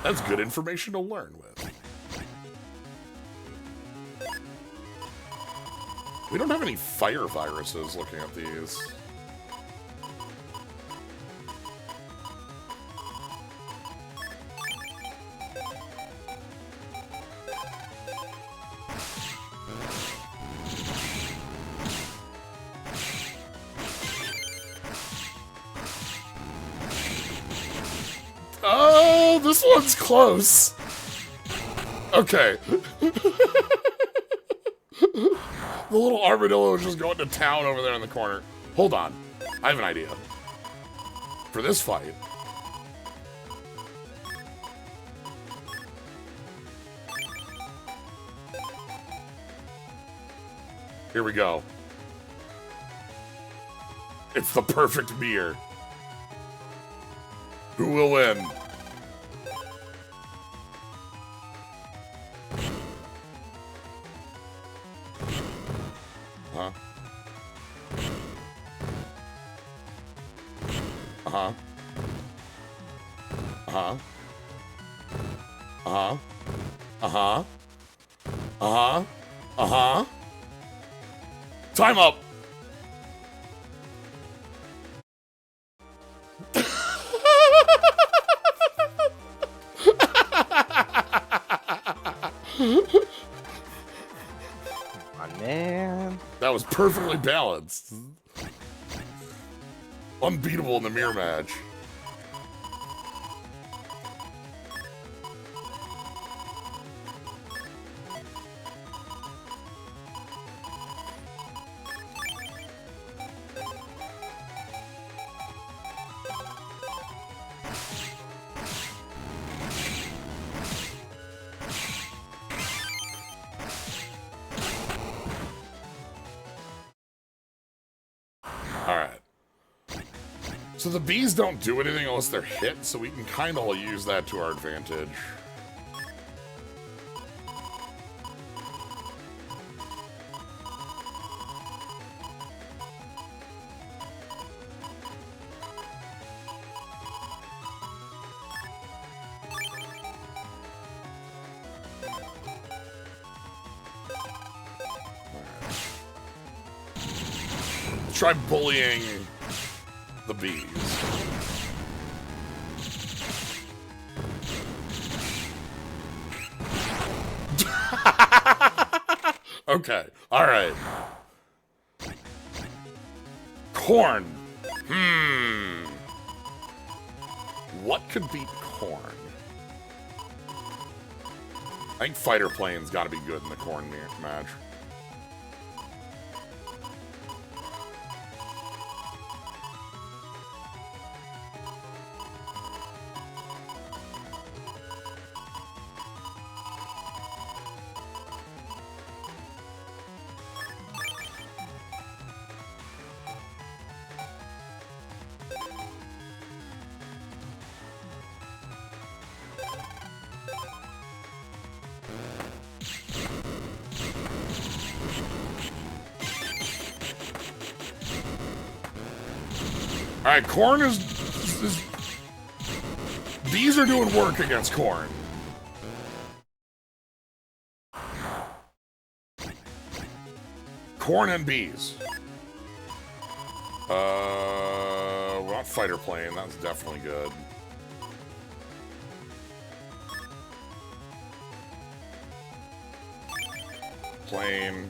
That's good information to learn with. We don't have any fire viruses looking at these. Oh, this one's close. Okay. The little armadillo is just going to town over there in the corner. Hold on. I have an idea. For this fight. Here we go. It's the perfect mirror. Who will win? Huh? Uh-huh. Uh-huh. Uh-huh. Uh-huh. Uh-huh. Uh-huh. Time up! Man. That was perfectly balanced. Unbeatable in the mirror match. So the bees don't do anything unless they're hit, so we can kind of use that to our advantage. Let's try bullying the bees. Okay, alright. Corn. What could beat corn? I think fighter plane's gotta be good in the corn match. Alright, corn is... Bees are doing work against corn. Corn and bees. Well, not fighter plane, that's definitely good. Plane.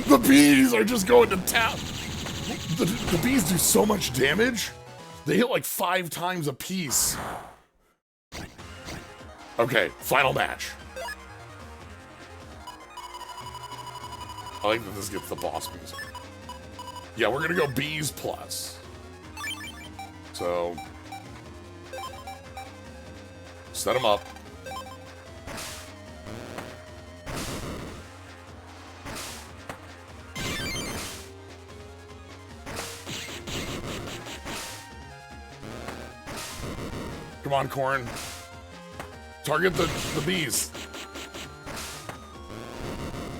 The bees are just going to town. The bees do so much damage. They hit like 5 times a piece. Okay, final match. I like that this gets the boss music. Yeah, we're gonna go bees plus. So, set them up. Come on, corn. Target the bees.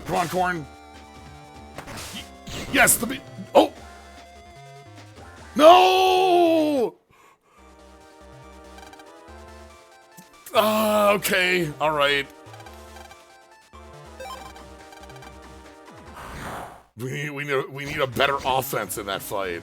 Come on, corn. Yes, the bee. Oh! No! Okay. All right. We need a better offense in that fight.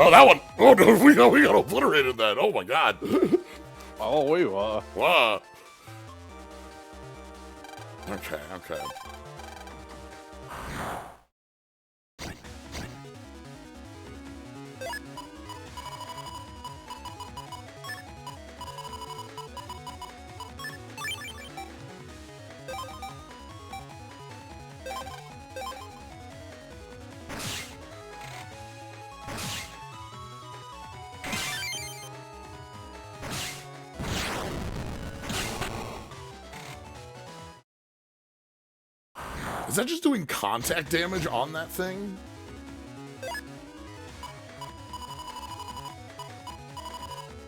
Oh, that one! Oh no, we got obliterated that. Oh my god. Oh, we were. Wow. Okay. Is that just doing contact damage on that thing?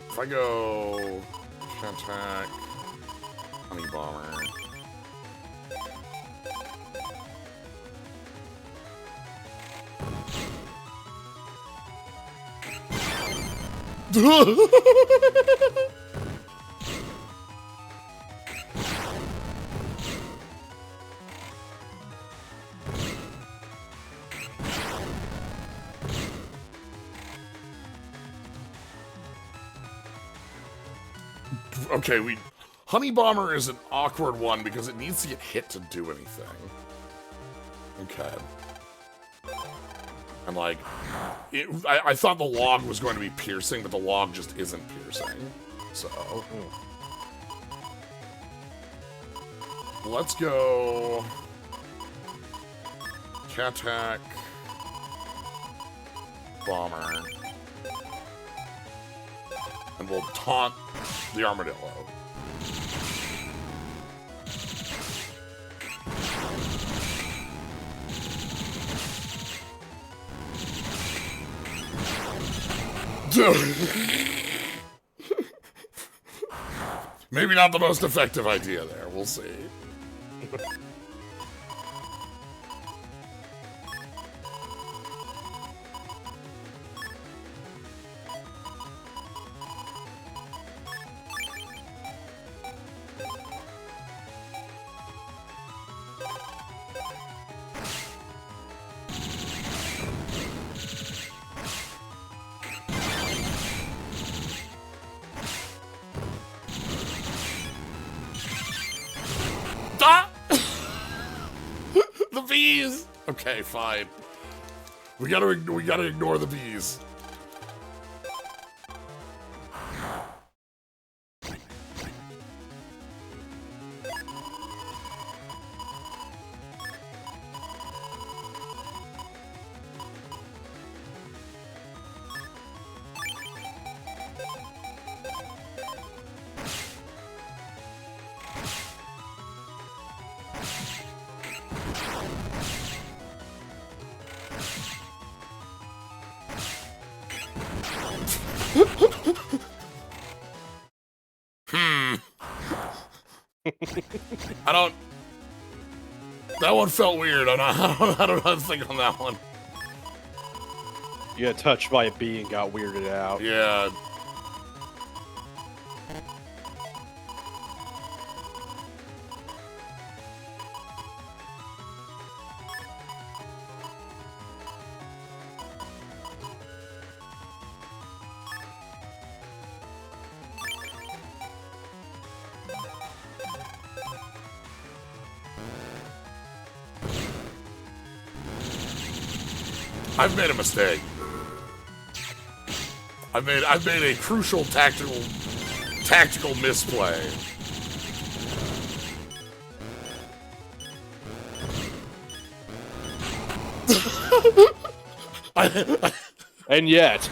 If I go contact honey bomber. Okay, Honey Bomber is an awkward one because it needs to get hit to do anything. Okay. And like, I thought the log was going to be piercing, but the log just isn't piercing. So, let's go. Attack. Bomber. And we'll taunt the armadillo. Maybe not the most effective idea there. We'll see. The bees! Okay, fine. We gotta ignore the bees. That one felt weird. I don't know how to think on that one. You got touched by a bee and got weirded out. Yeah. I've made a mistake. I've made a crucial tactical misplay. And yet,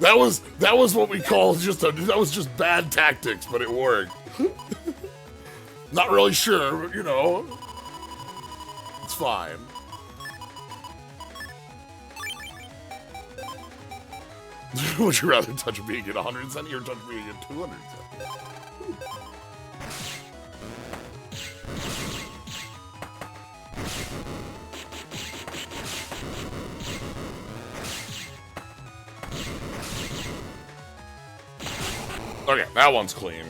That was what we call that was just bad tactics, but it worked. Not really sure, but, you know, it's fine. Would you rather touch being at 170 or touch being at 270? Okay, that one's clean.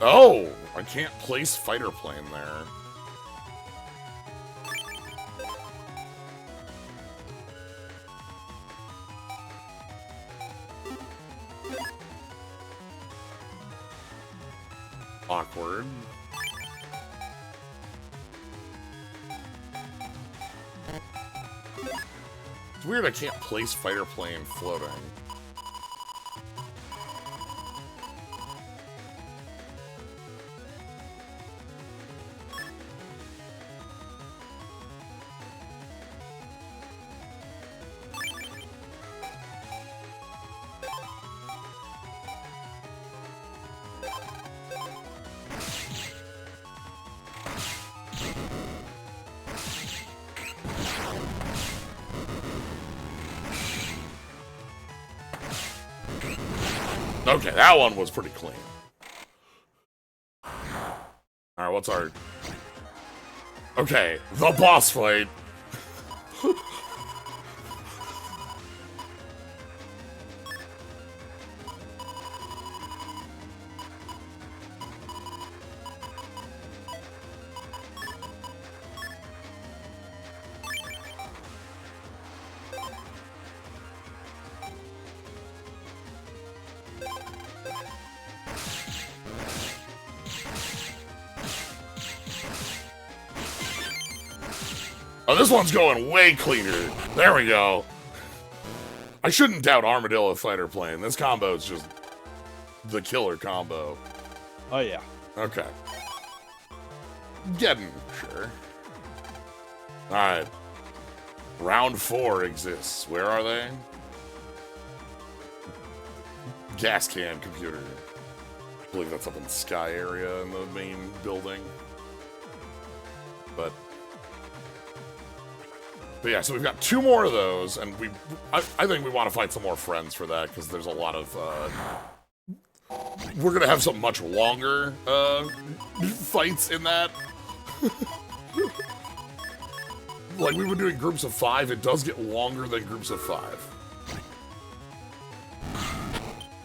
Oh, I can't place fighter plane there. Awkward. It's weird I can't place fighter plane floating. Okay, that one was pretty clean. Alright, what's our... Okay, the boss fight. Oh, this one's going way cleaner. There we go. I shouldn't doubt Armadillo Fighter Plane. This combo is just the killer combo. Oh, yeah. Okay. Getting, sure. Alright. Round 4 exists. Where are they? Gas can computer. I believe that's up in the sky area in the main building. But yeah, so we've got 2 more of those, and I think we want to fight some more friends for that, because there's a lot of, we're gonna have some much longer, fights in that. Like, we've been doing groups of 5, it does get longer than groups of 5.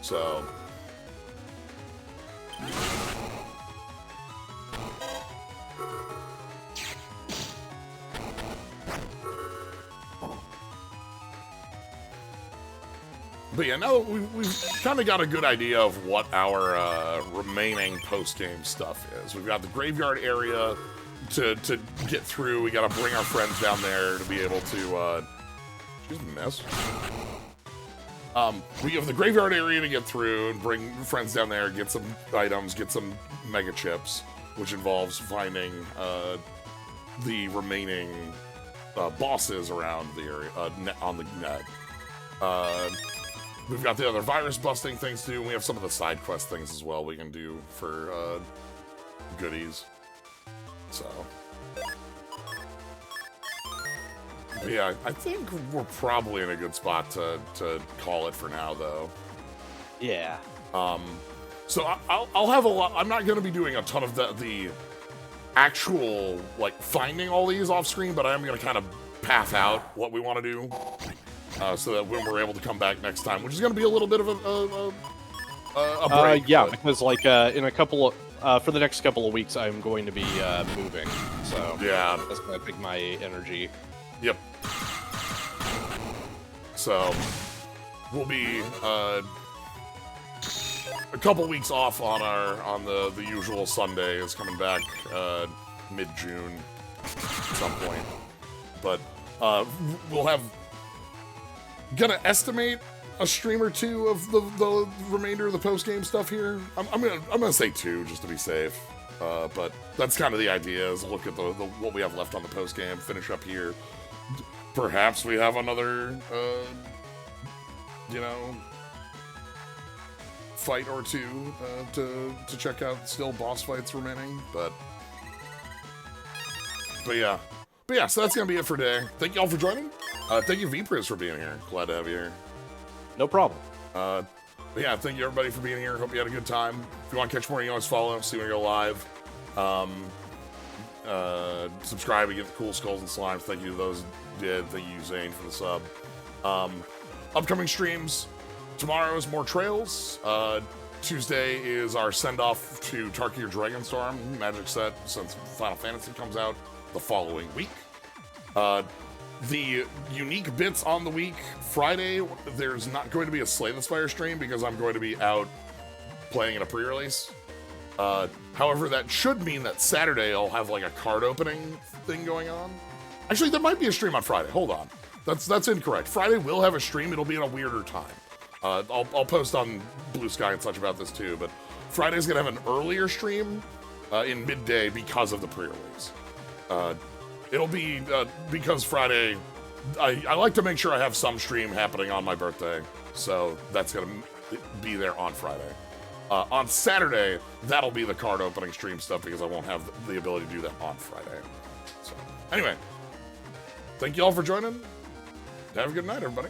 So... But yeah, now we've kind of got a good idea of what our remaining post-game stuff is. We've got the graveyard area to get through. We got to bring our friends down there to be able to... excuse me, miss. We have the graveyard area to get through and bring friends down there, get some items, get some mega chips, which involves finding the remaining bosses around the area, on the net. We've got the other virus-busting things to do, and we have some of the side quest things as well we can do for goodies. So... But yeah, I think we're probably in a good spot to call it for now, though. Yeah. So I'll have a lot... I'm not going to be doing a ton of the actual, like, finding all these off-screen, but I am going to kind of path out what we want to do. So that when we're able to come back next time, which is going to be a little bit of a break. Yeah, because like in a couple of for the next couple of weeks, I'm going to be moving, so yeah, that's going to take my energy. Yep. So we'll be a couple weeks off on the usual Sundays, coming back mid-June at some point, but we'll have gonna estimate a stream or two of the remainder of the post-game stuff here. I'm gonna say 2 just to be safe. But that's kind of the idea, is look at the what we have left on the post-game, finish up here. Perhaps we have another, you know, fight or two to check out. Still boss fights remaining, but yeah. But yeah, so that's gonna be it for today. Thank you all for joining. Thank you, VPris, for being here. Glad to have you here. No problem. But yeah, thank you everybody for being here. Hope you had a good time. If you want to catch more, you always follow, see when we go live. Subscribe and get the cool skulls and slimes. Thank you to those who did. Thank you, Zane, for the sub. Upcoming streams. Tomorrow is more Trails. Tuesday is our send-off to Tarkir Dragonstorm Magic set, since Final Fantasy comes out the following week. The unique bits on the week. Friday, there's not going to be a Slay the Spire stream because I'm going to be out playing in a pre-release. However, that should mean that Saturday I'll have like a card opening thing going on. Actually, there might be a stream on Friday. Hold on. That's incorrect. Friday will have a stream. It'll be at a weirder time. I'll post on Blue Sky and such about this too, but Friday's gonna have an earlier stream in midday because of the pre-release. It'll be because Friday, I like to make sure I have some stream happening on my birthday, so that's gonna be there on Friday. On Saturday, that'll be the card opening stream stuff because I won't have the ability to do that on Friday. So anyway, thank you all for joining. Have a good night, everybody.